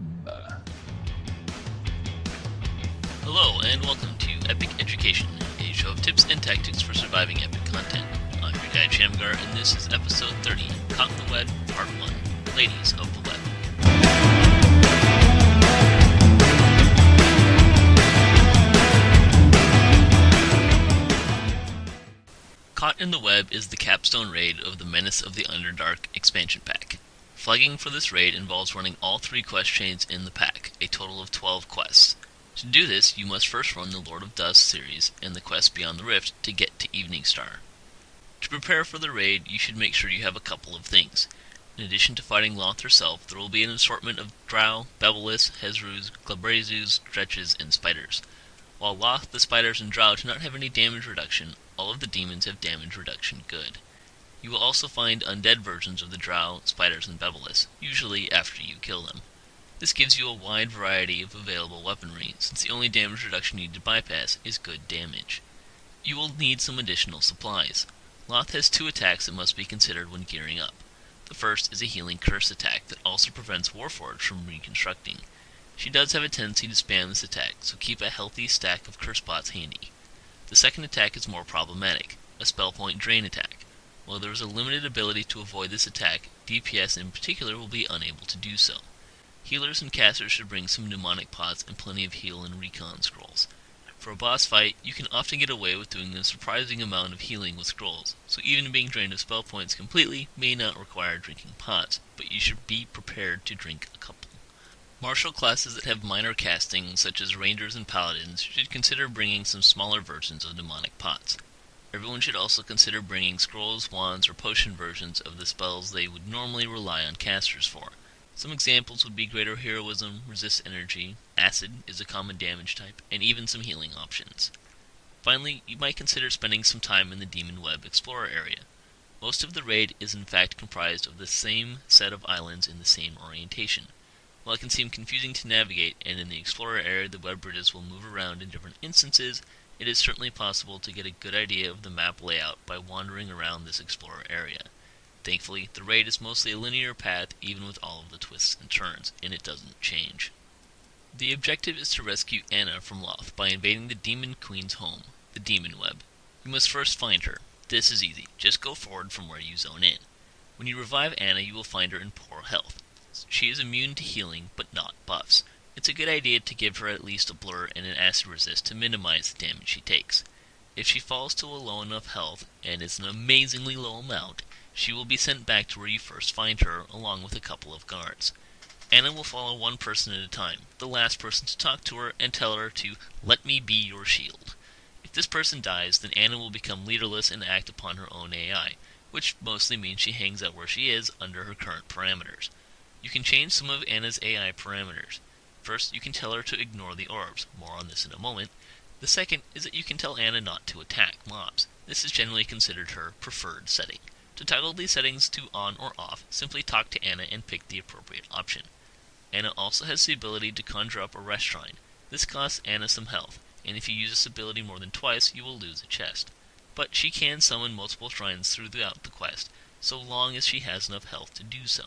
Hello, and welcome to Epic Education, a show of tips and tactics for surviving epic content. I'm your guide Shamgar, and this is episode 30, Caught in the Web, Part 1, Ladies of the Web. Caught in the Web is the capstone raid of the Menace of the Underdark expansion pack. Flagging for this raid involves running all 3 quest chains in the pack, a total of 12 quests. To do this, you must first run the Lord of Dust series and the quest Beyond the Rift to get to Evening Star. To prepare for the raid, you should make sure you have a couple of things. In addition to fighting Loth herself, there will be an assortment of drow, bebelis, hezrus, glabrazus, dretches, and spiders. While Loth, the spiders, and drow do not have any damage reduction, all of the demons have damage reduction good. You will also find undead versions of the drow, spiders, and bebelis, usually after you kill them. This gives you a wide variety of available weaponry, since the only damage reduction you need to bypass is good damage. You will need some additional supplies. Loth has 2 attacks that must be considered when gearing up. The first is a healing curse attack that also prevents Warforged from reconstructing. She does have a tendency to spam this attack, so keep a healthy stack of curse pots handy. The second attack is more problematic, a spell point drain attack. While there is a limited ability to avoid this attack, DPS in particular will be unable to do so. Healers and casters should bring some mnemonic pots and plenty of heal and recon scrolls. For a boss fight, you can often get away with doing a surprising amount of healing with scrolls, so even being drained of spell points completely may not require drinking pots, but you should be prepared to drink a couple. Martial classes that have minor casting, such as rangers and paladins, should consider bringing some smaller versions of mnemonic pots. Everyone should also consider bringing scrolls, wands, or potion versions of the spells they would normally rely on casters for. Some examples would be Greater Heroism, Resist Energy, Acid is a common damage type, and even some healing options. Finally, you might consider spending some time in the Demon Web Explorer area. Most of the raid is in fact comprised of the same set of islands in the same orientation. While it can seem confusing to navigate, and in the Explorer area the web bridges will move around in different instances, it is certainly possible to get a good idea of the map layout by wandering around this Explorer area. Thankfully, the raid is mostly a linear path even with all of the twists and turns, and it doesn't change. The objective is to rescue Anna from Loth by invading the Demon Queen's home, the Demon Web. You must first find her. This is easy, just go forward from where you zone in. When you revive Anna, you will find her in poor health. She is immune to healing, but not buffs. It's a good idea to give her at least a blur and an acid resist to minimize the damage she takes. If she falls to a low enough health, and it's an amazingly low amount, she will be sent back to where you first find her, along with a couple of guards. Anna will follow one person at a time, the last person to talk to her and tell her to "let me be your shield." If this person dies, then Anna will become leaderless and act upon her own AI, which mostly means she hangs out where she is under her current parameters. You can change some of Anna's AI parameters. First, you can tell her to ignore the orbs, more on this in a moment. The second is that you can tell Anna not to attack mobs. This is generally considered her preferred setting. To toggle these settings to on or off, simply talk to Anna and pick the appropriate option. Anna also has the ability to conjure up a rest shrine. This costs Anna some health, and if you use this ability more than twice, you will lose a chest. But she can summon multiple shrines throughout the quest, so long as she has enough health to do so.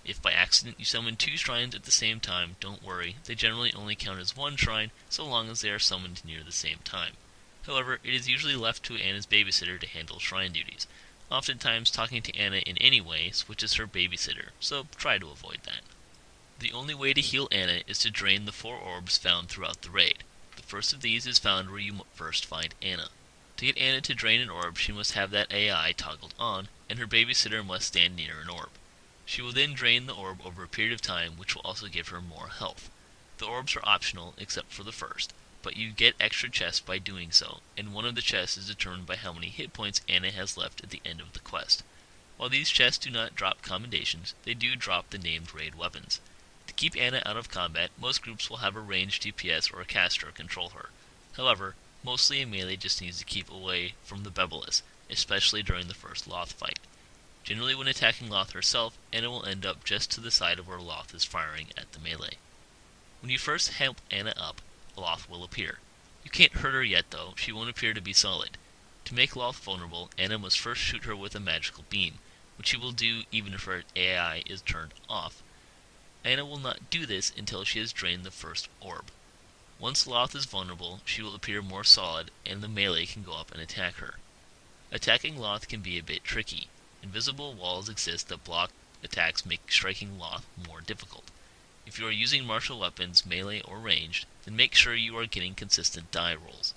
If by accident you summon 2 shrines at the same time, don't worry, they generally only count as 1 shrine so long as they are summoned near the same time. However, it is usually left to Anna's babysitter to handle shrine duties. Oftentimes, talking to Anna in any way switches her babysitter, so try to avoid that. The only way to heal Anna is to drain the 4 orbs found throughout the raid. The first of these is found where you first find Anna. To get Anna to drain an orb, she must have that AI toggled on, and her babysitter must stand near an orb. She will then drain the orb over a period of time, which will also give her more health. The orbs are optional, except for the first, but you get extra chests by doing so, and one of the chests is determined by how many hit points Anna has left at the end of the quest. While these chests do not drop commendations, they do drop the named raid weapons. To keep Anna out of combat, most groups will have a ranged DPS or a caster control her. However, mostly a melee just needs to keep away from the Bebelis, especially during the first Loth fight. Generally when attacking Loth herself, Anna will end up just to the side of where Loth is firing at the melee. When you first help Anna up, Loth will appear. You can't hurt her yet though, she won't appear to be solid. To make Loth vulnerable, Anna must first shoot her with a magical beam, which she will do even if her AI is turned off. Anna will not do this until she has drained the first orb. Once Loth is vulnerable, she will appear more solid, and the melee can go up and attack her. Attacking Loth can be a bit tricky. Invisible walls exist that block attacks, make striking Loth more difficult. If you are using martial weapons, melee or ranged, then make sure you are getting consistent die rolls.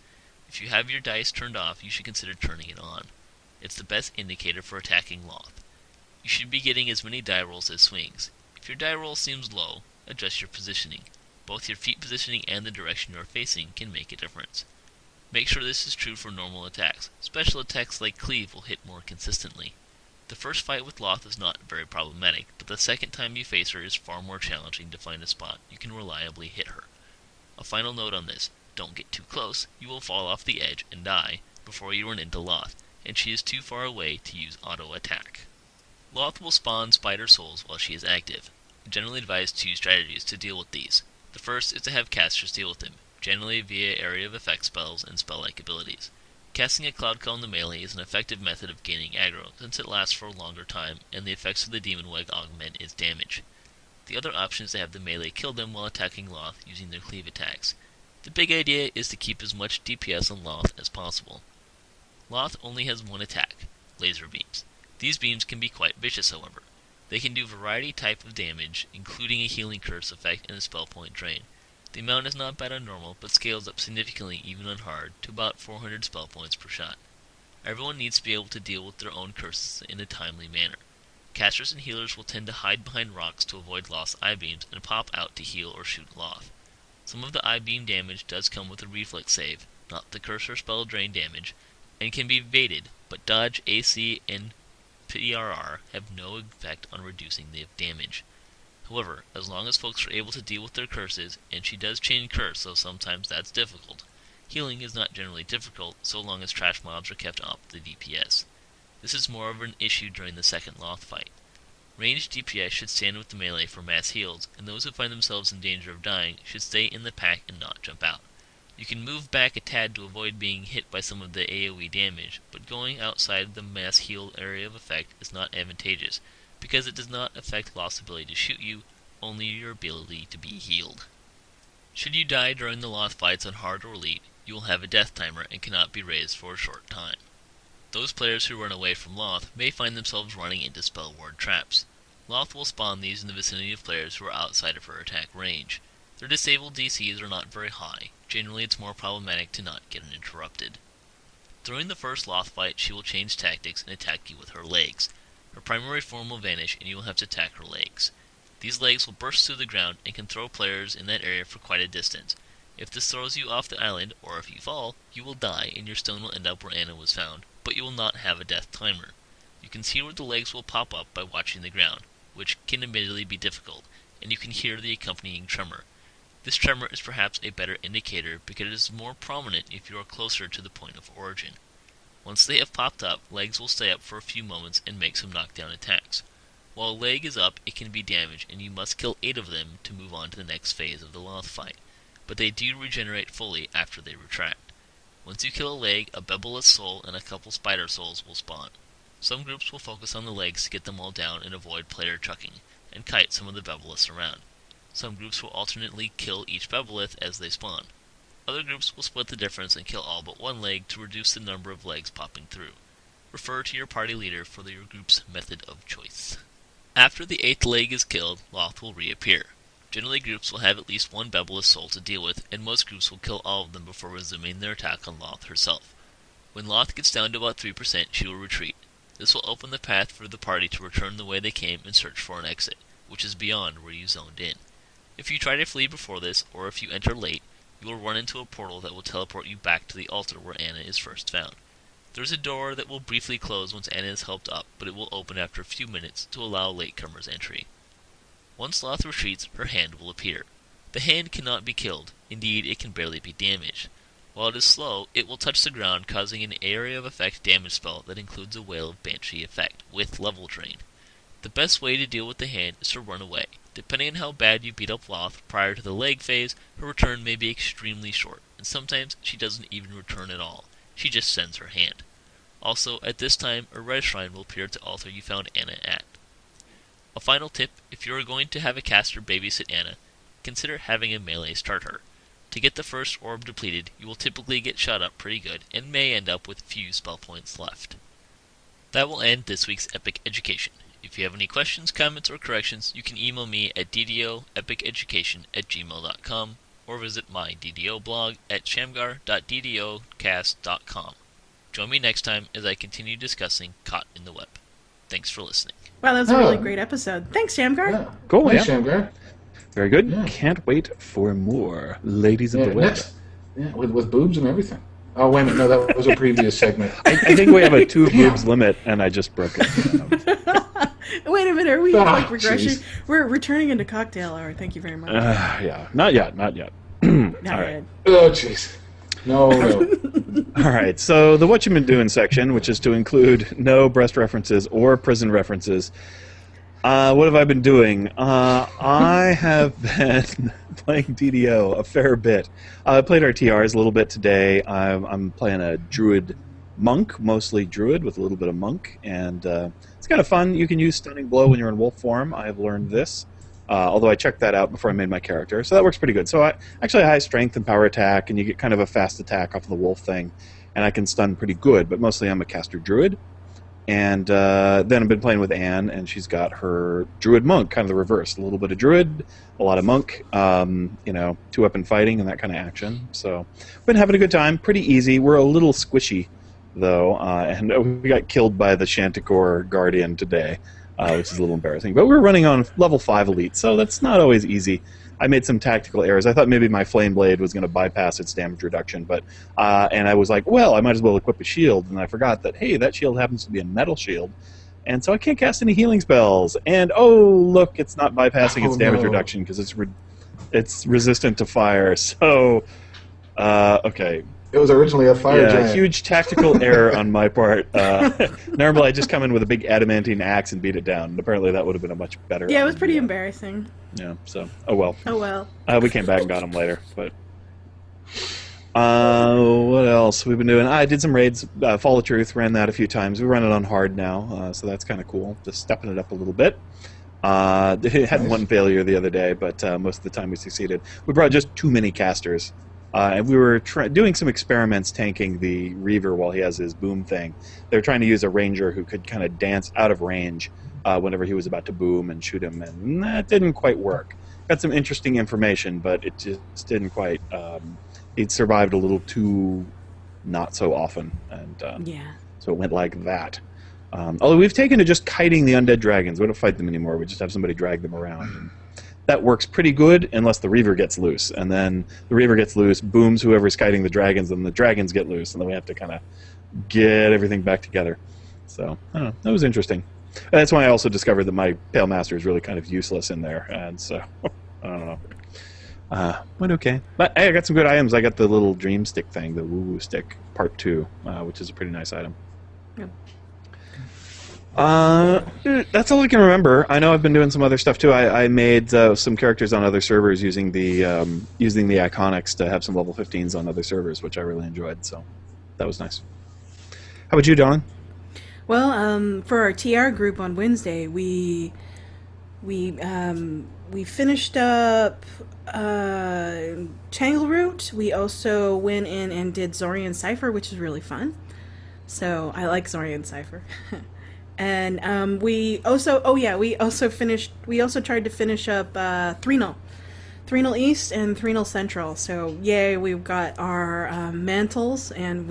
If you have your dice turned off, you should consider turning it on. It's the best indicator for attacking Loth. You should be getting as many die rolls as swings. If your die roll seems low, adjust your positioning. Both your feet positioning and the direction you are facing can make a difference. Make sure this is true for normal attacks. Special attacks like Cleave will hit more consistently. The first fight with Loth is not very problematic, but the second time you face her is far more challenging to find a spot you can reliably hit her. A final note on this, don't get too close, you will fall off the edge and die before you run into Loth, and she is too far away to use auto attack. Loth will spawn spider souls while she is active. I generally advise 2 strategies to deal with these. The first is to have casters deal with them, generally via area of effect spells and spell-like abilities. Casting a Cloud Cone in the melee is an effective method of gaining aggro, since it lasts for a longer time, and the effects of the Demon Web augment its damage. The other option is to have the melee kill them while attacking Loth using their cleave attacks. The big idea is to keep as much DPS on Loth as possible. Loth only has one attack, laser beams. These beams can be quite vicious, however. They can do variety type of damage, including a healing curse effect and a spell point drain. The amount is not bad on normal, but scales up significantly even on hard to about 400 spell points per shot. Everyone needs to be able to deal with their own curses in a timely manner. Casters and healers will tend to hide behind rocks to avoid Loth's eye-beams and pop out to heal or shoot Loth. Some of the eye-beam damage does come with a reflex save, not the curse or spell drain damage, and can be evaded, but dodge, AC, and PRR have no effect on reducing the damage. However, as long as folks are able to deal with their curses, and she does chain curse, so sometimes that's difficult, healing is not generally difficult so long as trash mobs are kept up the DPS. This is more of an issue during the second Loth fight. Ranged DPS should stand with the melee for mass heals, and those who find themselves in danger of dying should stay in the pack and not jump out. You can move back a tad to avoid being hit by some of the AoE damage, but going outside the mass heal area of effect is not advantageous, because it does not affect Loth's ability to shoot you, only your ability to be healed. Should you die during the Loth fights on hard or elite, you will have a death timer and cannot be raised for a short time. Those players who run away from Loth may find themselves running into spell ward traps. Loth will spawn these in the vicinity of players who are outside of her attack range. Their disabled DCs are not very high. Generally, it's more problematic to not get interrupted. During the first Loth fight, she will change tactics and attack you with her legs. Her primary form will vanish, and you will have to attack her legs. These legs will burst through the ground and can throw players in that area for quite a distance. If this throws you off the island, or if you fall, you will die, and your stone will end up where Anna was found, but you will not have a death timer. You can see where the legs will pop up by watching the ground, which can admittedly be difficult, and you can hear the accompanying tremor. This tremor is perhaps a better indicator because it is more prominent if you are closer to the point of origin. Once they have popped up, legs will stay up for a few moments and make some knockdown attacks. While a leg is up, it can be damaged, and you must kill 8 of them to move on to the next phase of the Loth fight, but they do regenerate fully after they retract. Once you kill a leg, a Bebelous soul and a couple spider souls will spawn. Some groups will focus on the legs to get them all down and avoid player chucking, and kite some of the Bebelous around. Some groups will alternately kill each Bebelith as they spawn. Other groups will split the difference and kill all but one leg to reduce the number of legs popping through. Refer to your party leader for your group's method of choice. After the 8th leg is killed, Loth will reappear. Generally, groups will have at least one Bebelous soul to deal with, and most groups will kill all of them before resuming their attack on Loth herself. When Loth gets down to about 3%, she will retreat. This will open the path for the party to return the way they came and search for an exit, which is beyond where you zoned in. If you try to flee before this, or if you enter late, you will run into a portal that will teleport you back to the altar where Anna is first found. There is a door that will briefly close once Anna is helped up, but it will open after a few minutes to allow latecomers entry. Once Loth retreats, her hand will appear. The hand cannot be killed, indeed it can barely be damaged. While it is slow, it will touch the ground, causing an area of effect damage spell that includes a Wail of Banshee effect, with level drain. The best way to deal with the hand is to run away. Depending on how bad you beat up Loth prior to the leg phase, her return may be extremely short, and sometimes she doesn't even return at all. She just sends her hand. Also, at this time, a red shrine will appear at the altar you found Anna at. A final tip, if you are going to have a caster babysit Anna, consider having a melee start her. To get the first orb depleted, you will typically get shot up pretty good, and may end up with few spell points left. That will end this week's Epic Education. If you have any questions, comments, or corrections, you can email me at ddoepiceducation@gmail.com or visit my DDO blog at shamgar.ddocast.com. Join me next time as I continue discussing Caught in the Web. Thanks for listening. Wow, that was a really great episode. Thanks, Shamgar. Yeah. Cool, Thanks, yeah. Shamgar. Very good. Yeah. Can't wait for more. Ladies of the Web. Next, with boobs and everything. Oh, wait a minute. No, that was a previous segment. I think we have a 2 boobs limit, and I just broke it. Wait a minute, are we regressing? Geez. We're returning into cocktail hour. Thank you very much. Yeah, not yet. Not All right. yet. Oh, jeez. No. All right, so the What You Been Doing section, which is to include no breast references or prison references. What have I been doing? I have been playing DDO a fair bit. I played our TRs a little bit today. I'm playing a druid monk, mostly druid with a little bit of monk, and it's kind of fun. You can use Stunning Blow when you're in wolf form. I have learned this, although I checked that out before I made my character, so that works pretty good. So I actually high strength and power attack, and you get kind of a fast attack off of the wolf thing, and I can stun pretty good, but mostly I'm a caster druid. And then I've been playing with Anne, and she's got her druid monk, kind of the reverse. A little bit of druid, a lot of monk, 2-weapon fighting and that kind of action. So been having a good time. Pretty easy. We're a little squishy, though, and we got killed by the Shantikor Guardian today, which is a little embarrassing. But we're running on level 5 elite, so that's not always easy. I made some tactical errors. I thought maybe my Flame Blade was going to bypass its damage reduction, but and I was like, well, I might as well equip a shield, and I forgot that, hey, that shield happens to be a metal shield, and so I can't cast any healing spells. And, oh, look, it's not bypassing its damage reduction because it's resistant to fire. So, okay. It was originally a fire giant. Huge tactical error on my part. Normally, I just come in with a big adamantine axe and beat it down. And apparently, that would have been a much better. Yeah, it was pretty embarrassing. Yeah. So, oh well. Oh well. We came back and got him later, but What else we've been doing? I did some raids. Fall of Truth, ran that a few times. We run it on hard now, so that's kind of cool. Just stepping it up a little bit. It had one failure the other day, but most of the time we succeeded. We brought just too many casters, and we were doing some experiments tanking the Reaver while he has his boom thing. They were trying to use a ranger who could kind of dance out of range whenever he was about to boom and shoot him, and that didn't quite work. Got some interesting information, but it just didn't quite. It survived a little too not so often, and so it went like that. Although we've taken to just kiting the undead dragons. We don't fight them anymore. We just have somebody drag them around. And that works pretty good unless the Reaver gets loose. And then the Reaver gets loose, booms whoever's kiting the dragons, and the dragons get loose. And then we have to kind of get everything back together. So, I don't know. That was interesting. That's why I also discovered that my Pale Master is really kind of useless in there. And so, I don't know. But okay. But hey, I got some good items. I got the little dream stick thing, the woo-woo stick, part 2, which is a pretty nice item. Yep. That's all I can remember. I know I've been doing some other stuff too. I made some characters on other servers using the iconics to have some level 15s on other servers, which I really enjoyed. So that was nice. How about you, Don? Well, for our TR group on Wednesday, we finished up Tangleroot. We also went in and did Zorian Cipher, which is really fun. So I like Zorian Cipher. And we also tried to finish up Threnal East and Threnal Central. So yay, we've got our mantles, and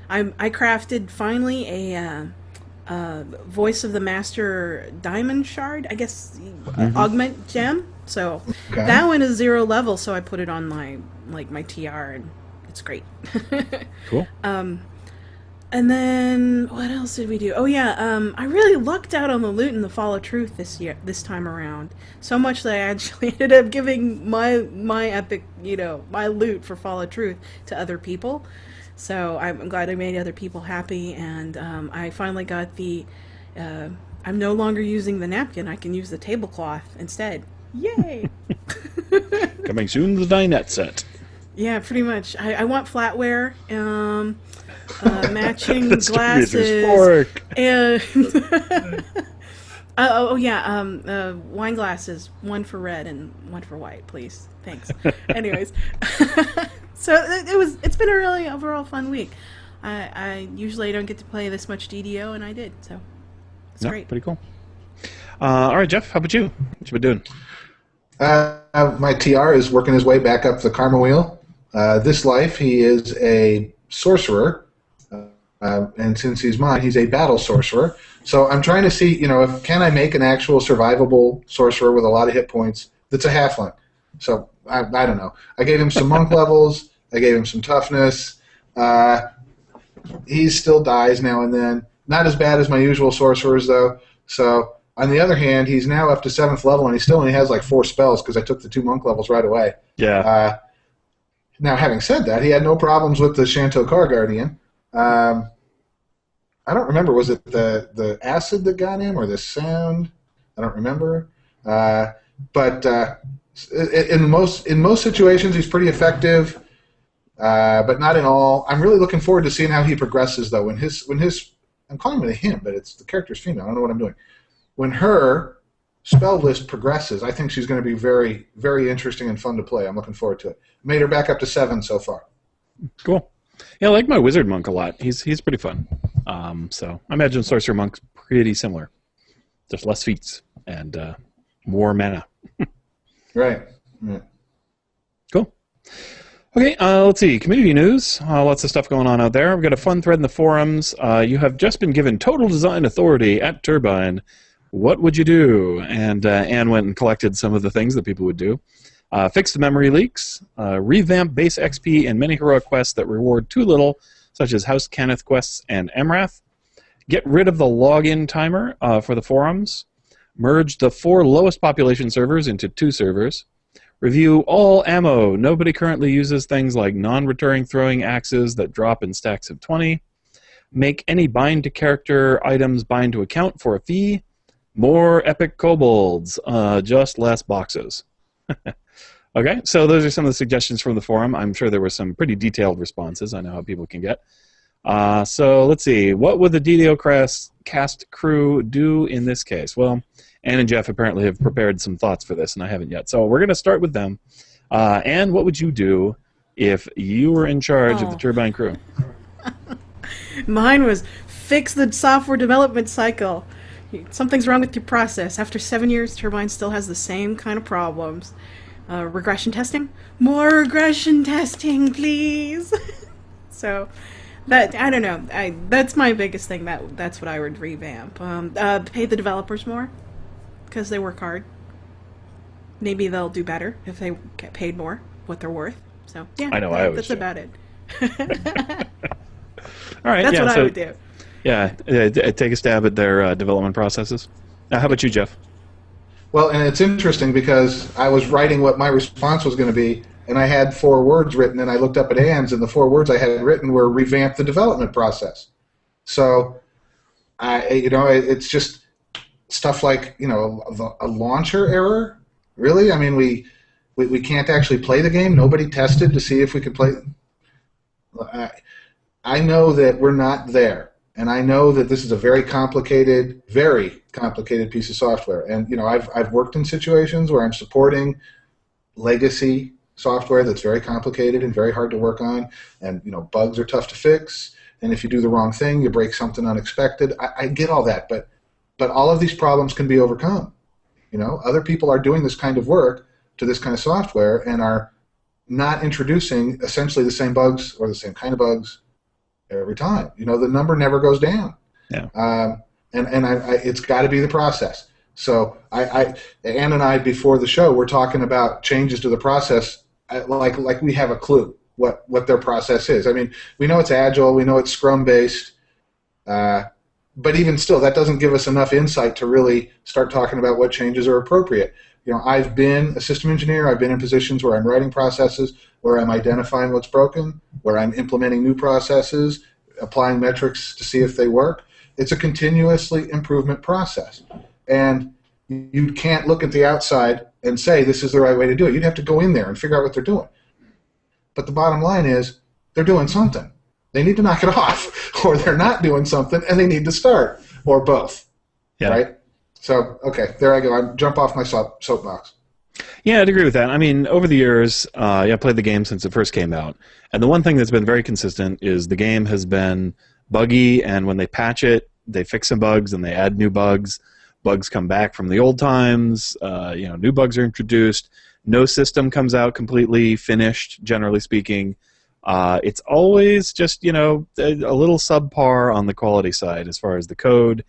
I crafted finally a Voice of the Master Diamond Shard, I guess, augment gem. So that one is 0 level, so I put it on my TR, and it's great. Cool. And then what else did we do? Oh yeah, I really lucked out on the loot in the Fall of Truth this time around. So much that I actually ended up giving my epic, my loot for Fall of Truth to other people. So I'm glad I made other people happy, and I finally got the. I'm no longer using the napkin. I can use the tablecloth instead. Yay! Coming soon to the dinette set. Yeah, pretty much. I want flatware. Matching glasses, and wine glasses, one for red and one for white, please. Thanks. Anyways, so it's been a really overall fun week. I usually don't get to play this much DDO, and I did, so it's great. Pretty cool. All right, Jeff, how about you? What you been doing? My TR is working his way back up the karma wheel. This life, he is a sorcerer. And since he's mine, he's a battle sorcerer. So I'm trying to see, if can I make an actual survivable sorcerer with a lot of hit points that's a halfling. So I don't know. I gave him some monk levels. I gave him some toughness. He still dies now and then. Not as bad as my usual sorcerers, though. So on the other hand, he's now up to 7th level, and he still only has like 4 spells because I took the 2 monk levels right away. Yeah. Now, having said that, he had no problems with the Shanto Car Guardian. I don't remember. Was it the acid that got him or the sound? I don't remember. But in most situations, he's pretty effective, but not in all. I'm really looking forward to seeing how he progresses, though. When his I'm calling it a him, but it's the character's female. I don't know what I'm doing. When her spell list progresses, I think she's going to be very, very interesting and fun to play. I'm looking forward to it. Made her back up to 7 so far. Cool. Yeah, I like my wizard monk a lot. He's pretty fun. So I imagine sorcerer monk's pretty similar, just less feats and more mana. Right. Yeah. Cool. Okay, let's see. Community news. Lots of stuff going on out there. We've got a fun thread in the forums. You have just been given total design authority at Turbine. What would you do? And Anne went and collected some of the things that people would do. Fix the memory leaks, revamp base XP and many heroic quests that reward too little, such as House Kenneth quests and Emrath. Get rid of the login timer for the forums. Merge the 4 lowest population servers into 2 servers. Review all ammo. Nobody currently uses things like non-returning throwing axes that drop in stacks of 20. Make any bind to character items bind to account for a fee. More epic kobolds, just less boxes. Okay, so those are some of the suggestions from the forum. I'm sure there were some pretty detailed responses. I know how people can get. So let's see. What would the DDOcast crew do in this case? Well, Ann and Jeff apparently have prepared some thoughts for this, and I haven't yet. So we're going to start with them. Ann, what would you do if you were in charge of the Turbine crew? Mine was fix the software development cycle. Something's wrong with your process. After 7 years, Turbine still has the same kind of problems. Regression testing? More regression testing, please! So, that, I don't know. That's my biggest thing. That's what I would revamp. Pay the developers more, because they work hard. Maybe they'll do better if they get paid more, what they're worth. So, yeah, I know, that's about it. All right, that's what I would do. Yeah, take a stab at their development processes. Now, how about you, Jeff? Well, and it's interesting because I was writing what my response was going to be, and I had 4 words written, and I looked up at Ann's, and the 4 words I had written were revamp the development process. So, it's just stuff like, a launcher error. Really? I mean, we can't actually play the game. Nobody tested to see if we could play. I know that we're not there. And I know that this is a very complicated piece of software. And I've worked in situations where I'm supporting legacy software that's very complicated and very hard to work on. And bugs are tough to fix. And if you do the wrong thing, you break something unexpected. I get all that, but all of these problems can be overcome. Other people are doing this kind of work to this kind of software and are not introducing essentially the same bugs or the same kind of bugs every time. The number never goes down. Yeah. And it's got to be the process. So Ann and I, before the show, we're talking about changes to the process like we have a clue what their process is. I mean, we know it's Agile, we know it's Scrum-based, but even still, that doesn't give us enough insight to really start talking about what changes are appropriate. I've been a system engineer. I've been in positions where I'm writing processes, where I'm identifying what's broken, where I'm implementing new processes, applying metrics to see if they work. It's a continuously improvement process. And you can't look at the outside and say this is the right way to do it. You'd have to go in there and figure out what they're doing. But the bottom line is they're doing something. They need to knock it off, or they're not doing something and they need to start, or both. Yeah. Right? So, okay, there I go. I jump off my soapbox. Yeah, I'd agree with that. I mean, over the years, I played the game since it first came out. And the one thing that's been very consistent is the game has been buggy, and when they patch it, they fix some bugs and they add new bugs. Bugs come back from the old times. New bugs are introduced. No system comes out completely finished, generally speaking. It's always just, a little subpar on the quality side as far as the code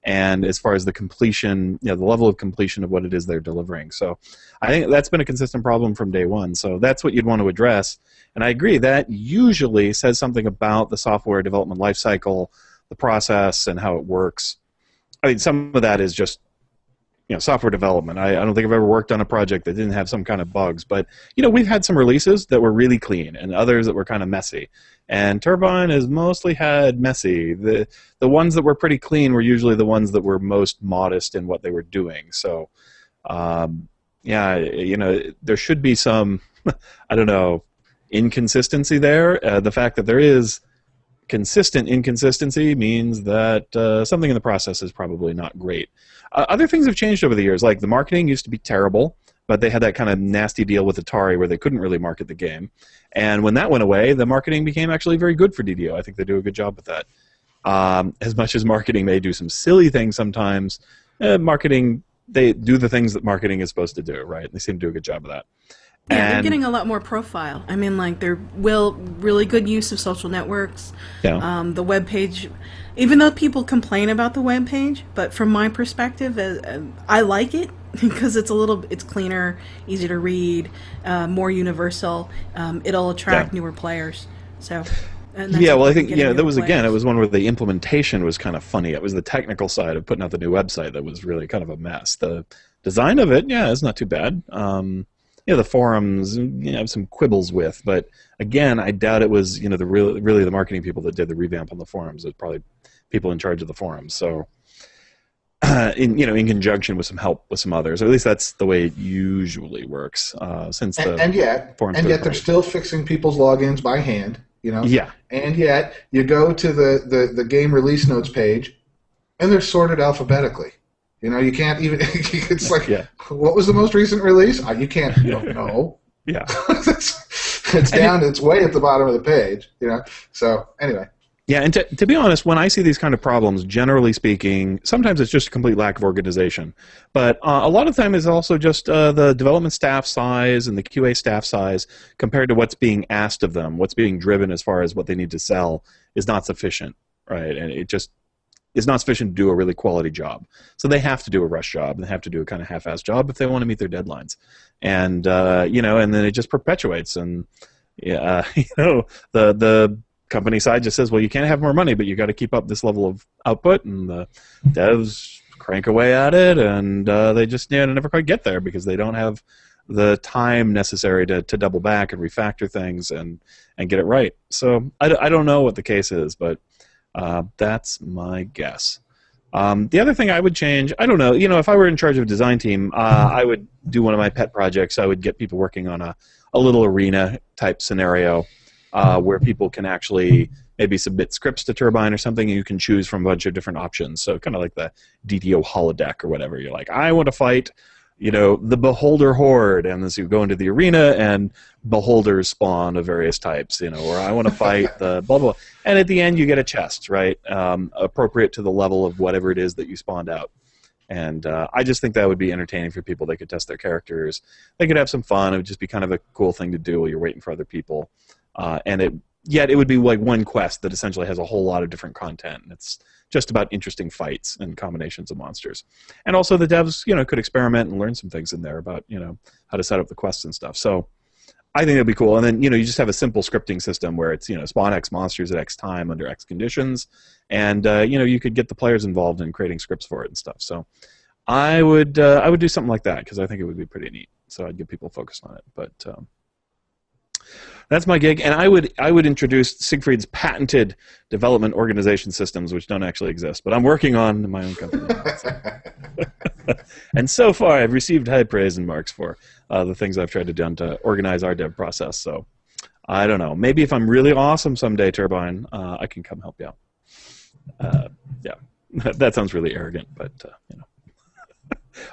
and as far as the completion, the level of completion of what it is they're delivering. So I think that's been a consistent problem from day one. So that's what you'd want to address. And I agree, that usually says something about the software development lifecycle, the process, and how it works. I mean, some of that is just software development. I don't think I've ever worked on a project that didn't have some kind of bugs, but we've had some releases that were really clean and others that were kind of messy. And Turbine has mostly had messy. The ones that were pretty clean were usually the ones that were most modest in what they were doing. So, there should be some, inconsistency there. The fact that there is consistent inconsistency means that something in the process is probably not great. Other things have changed over the years, like the marketing used to be terrible, but they had that kind of nasty deal with Atari where they couldn't really market the game. And when that went away, the marketing became actually very good for DDO. I think they do a good job with that. As much as marketing may do some silly things sometimes, marketing, they do the things that marketing is supposed to do, right? They seem to do a good job of that. Yeah, they're getting a lot more profile. I mean, they're really good use of social networks. Yeah. The web page, even though people complain about the web page, but from my perspective, I like it because it's cleaner, easy to read, more universal. It'll attract newer players. So. I think there was it was one where the implementation was kind of funny. It was the technical side of putting out the new website that was really kind of a mess. The design of it, it's not too bad. The forums, have some quibbles with, but again, I doubt it was, really the marketing people that did the revamp on the forums. It was probably people in charge of the forums. So, in conjunction with some help with some others. Or at least that's the way it usually works. Since and yet they're still fixing people's logins by hand. Yeah. And yet you go to the game release notes page, and they're sorted alphabetically. You can't even. It's like, what was the most recent release? You can't. You don't know. Yeah. it's down. It's way at the bottom of the page. So anyway. Yeah, and to be honest, when I see these kind of problems, generally speaking, sometimes it's just a complete lack of organization. But a lot of the time it's also just the development staff size and the QA staff size compared to what's being asked of them, what's being driven as far as what they need to sell is not sufficient, right? And it just is not sufficient to do a really quality job. So they have to do a rush job, and they have to do a kind of half-assed job if they want to meet their deadlines. And, and then it just perpetuates. And, the company side just says, well, you can't have more money, but you got to keep up this level of output, and the devs crank away at it, and they just never quite get there because they don't have the time necessary to double back and refactor things and get it right. So I don't know what the case is, but that's my guess. The other thing I would change, I don't know, if I were in charge of a design team, I would do one of my pet projects. I would get people working on a little arena type scenario where people can actually maybe submit scripts to Turbine or something, and you can choose from a bunch of different options. So kind of like the DDO holodeck or whatever. You're like, I want to fight, the Beholder Horde, and as you go into the arena, and Beholders spawn of various types, or I want to fight the blah, blah, blah. And at the end, you get a chest, right, appropriate to the level of whatever it is that you spawned out. And I just think that would be entertaining for people. They could test their characters. They could have some fun. It would just be kind of a cool thing to do while you're waiting for other people. Yet it would be like one quest that essentially has a whole lot of different content. And it's just about interesting fights and combinations of monsters. And also the devs, could experiment and learn some things in there about, how to set up the quests and stuff. So I think that'd be cool. And then, you just have a simple scripting system where it's, spawn X monsters at X time under X conditions. And, you could get the players involved in creating scripts for it and stuff. So I would do something like that because I think it would be pretty neat. So I'd get people focused on it. But that's my gig, and I would introduce Siegfried's patented development organization systems, which don't actually exist, but I'm working on my own company. And so far, I've received high praise and marks for the things I've tried to do to organize our dev process. So I don't know. Maybe if I'm really awesome someday, Turbine, I can come help you out. Yeah, that sounds really arrogant, but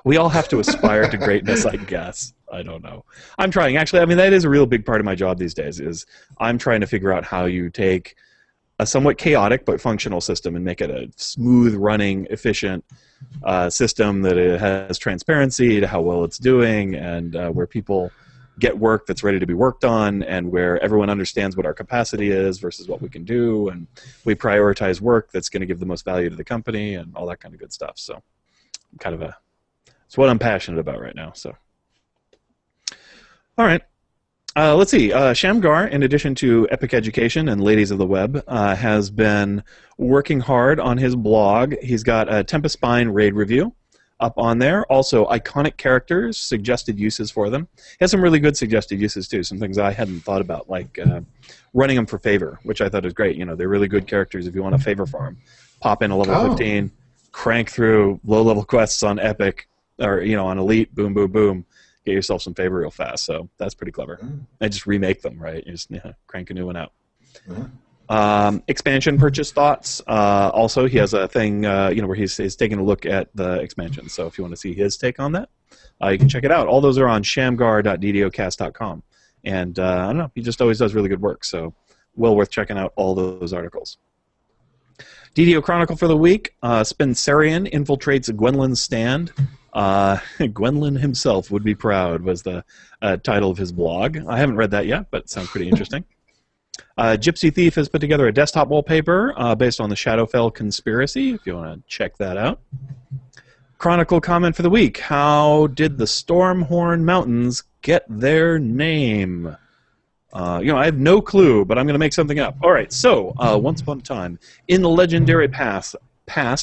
we all have to aspire to greatness, I guess. I don't know. I'm trying. Actually, I mean, that is a real big part of my job these days, is I'm trying to figure out how you take a somewhat chaotic but functional system and make it a smooth running, efficient system that it has transparency to how well it's doing, and where people get work that's ready to be worked on, and where everyone understands what our capacity is versus what we can do, and we prioritize work that's going to give the most value to the company and all that kind of good stuff. So it's what I'm passionate about right now. So. All right. Let's see. Shamgar, in addition to Epic Education and Ladies of the Web, has been working hard on his blog. He's got a Tempest Spine raid review up on there. Also, iconic characters, suggested uses for them. He has some really good suggested uses, too, some things I hadn't thought about, like running them for favor, which I thought was great. They're really good characters if you want a favor farm. Pop in a level 15, crank through low-level quests on Epic, or, on Elite, boom, boom, boom. Get yourself some favor real fast. So that's pretty clever. And just remake them, right? You just crank a new one out. Expansion purchase thoughts. Also, he has a thing, where he's taking a look at the expansion. So if you want to see his take on that, you can check it out. All those are on shamgar.ddocast.com. And I don't know, he just always does really good work. So well worth checking out all those articles. DDO Chronicle for the week. Spencerian infiltrates Gwendolyn's stand. Gwendolyn himself would be proud was the title of his blog. I haven't read that yet, but it sounds pretty interesting. Gypsy Thief has put together a desktop wallpaper based on the Shadowfell conspiracy, if you want to check that out. Chronicle comment for the week. How did the Stormhorn Mountains get their name? I have no clue, but I'm going to make something up. All right, so once upon a time, in the legendary past,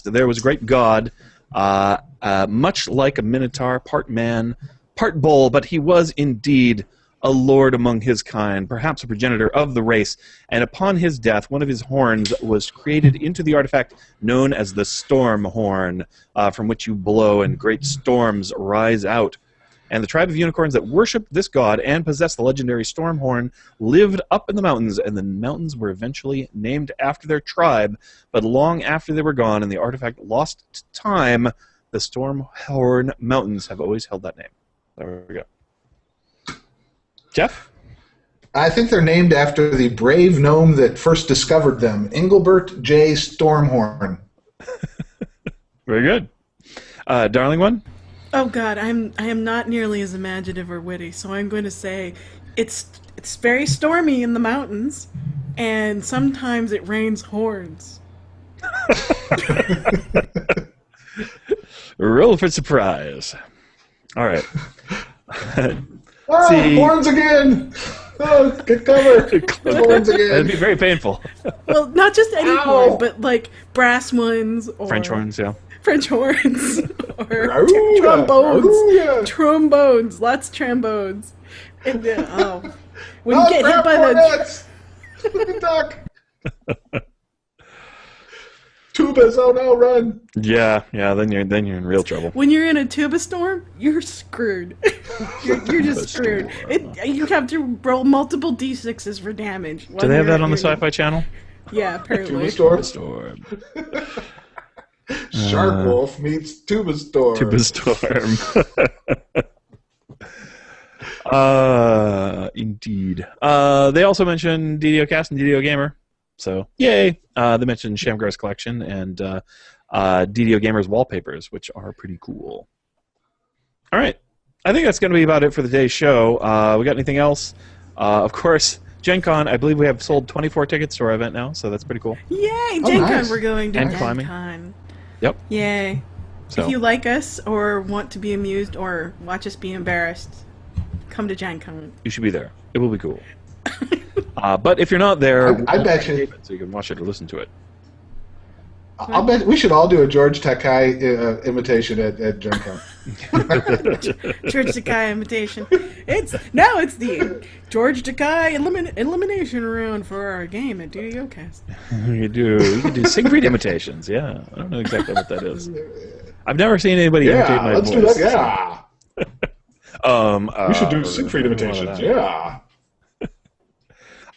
there was a great god, much like a minotaur, part man, part bull, but he was indeed a lord among his kind, perhaps a progenitor of the race, and upon his death, one of his horns was created into the artifact known as the Storm Horn, from which you blow and great storms rise out. And the tribe of unicorns that worshipped this god and possessed the legendary Storm Horn lived up in the mountains, and the mountains were eventually named after their tribe, but long after they were gone and the artifact lost to time, the Stormhorn Mountains have always held that name. There we go. Jeff? I think they're named after the brave gnome that first discovered them, Engelbert J. Stormhorn. Very good. Darling one? Oh God, I am not nearly as imaginative or witty, so I'm going to say it's very stormy in the mountains, and sometimes it rains horns. Oh, Roll for surprise. All right. See. Horns again! Oh, get cover! Horns again! That'd be very painful. Well, not just any horn, but like brass ones or French horns, yeah. French horns or Aruga, trombones. aruga. Trombones, lots of trombones. And when you get hit by the duck. Tubas, oh no, run! Yeah, then you're in real trouble. when you're in a tuba storm, you're screwed. you're just screwed. You have to roll multiple d6s for damage. Do they have that on the Sci-Fi Channel? Yeah, apparently. Tuba storm. Shark Wolf meets Tuba Storm. Tuba Storm. Indeed. They also mentioned DDOcast and DDO Gamer. So, yay! They mentioned Shamgar's collection and DDO Gamer's wallpapers, which are pretty cool. All right. I think that's going to be about it for today's show. We got anything else? Of course, Gen Con, I believe we have sold 24 tickets to our event now, so that's pretty cool. Yay! Gen Con, nice. we're going to And Gen climbing. Con. Yep. Yay. So. If you like us or want to be amused or watch us be embarrassed, come to Gen Con. You should be there. It will be cool. But if you're not there, I bet you. so you can watch it or listen to it. I'll bet we should all do a George Takai imitation at Gen Con. George Takai imitation. It's the George Takai elimination round for our game at DDOcast. You can do Siegfried imitations. Yeah, I don't know exactly what that is. I've never seen anybody imitate my let's voice. do that. Yeah. We should do Siegfried imitations. Yeah.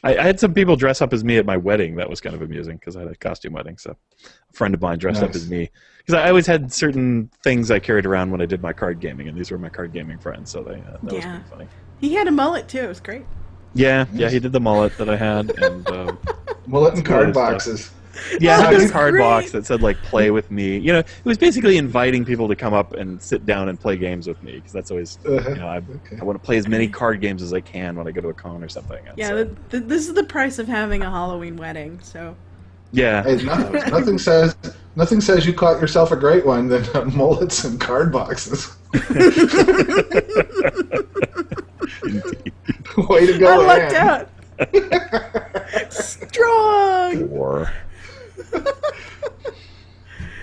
I had some people dress up as me at my wedding. That was kind of amusing because I had a costume wedding. So a friend of mine dressed up as me because I always had certain things I carried around when I did my card gaming, and these were my card gaming friends. So that was pretty funny. He had a mullet too. It was great. Yeah, he did the mullet that I had, and Mullet and card stuff. boxes. Yeah, Oh, I had that's a card great. box that said like "Play with me." You know, it was basically inviting people to come up and sit down and play games with me because that's always I want to play as many card games as I can when I go to a con or something. And Yeah, so, this is the price of having a Halloween wedding. So yeah. Hey, nothing says you caught yourself a great one than mullets and card boxes. Way to go! I lucked Ann. out. Strong. War.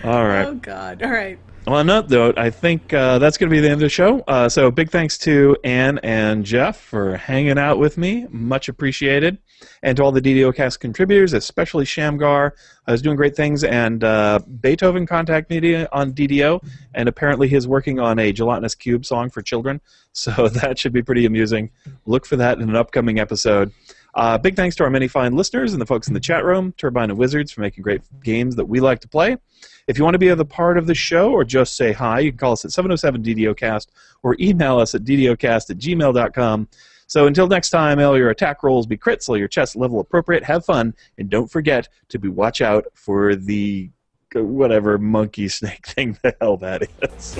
All right. Oh God! All right. Well, on that note, I think that's going to be the end of the show. So big thanks to Ann and Jeff for hanging out with me. Much appreciated. And to all the DDOcast contributors, especially Shamgar, who's doing great things. And Beethoven contact me on DDO. And apparently he's working on a Gelatinous Cube song for children. So that should be pretty amusing. Look for that in an upcoming episode. Big thanks to our many fine listeners and the folks in the chat room, Turbine and Wizards, for making great games that we like to play. If you want to be a part of the show or just say hi, you can call us at 707-DDOcast or email us at ddocast@gmail.com. So until next time, all your attack rolls be crits, all your chest level appropriate, have fun, and don't forget to watch out for the whatever monkey snake thing the hell that is.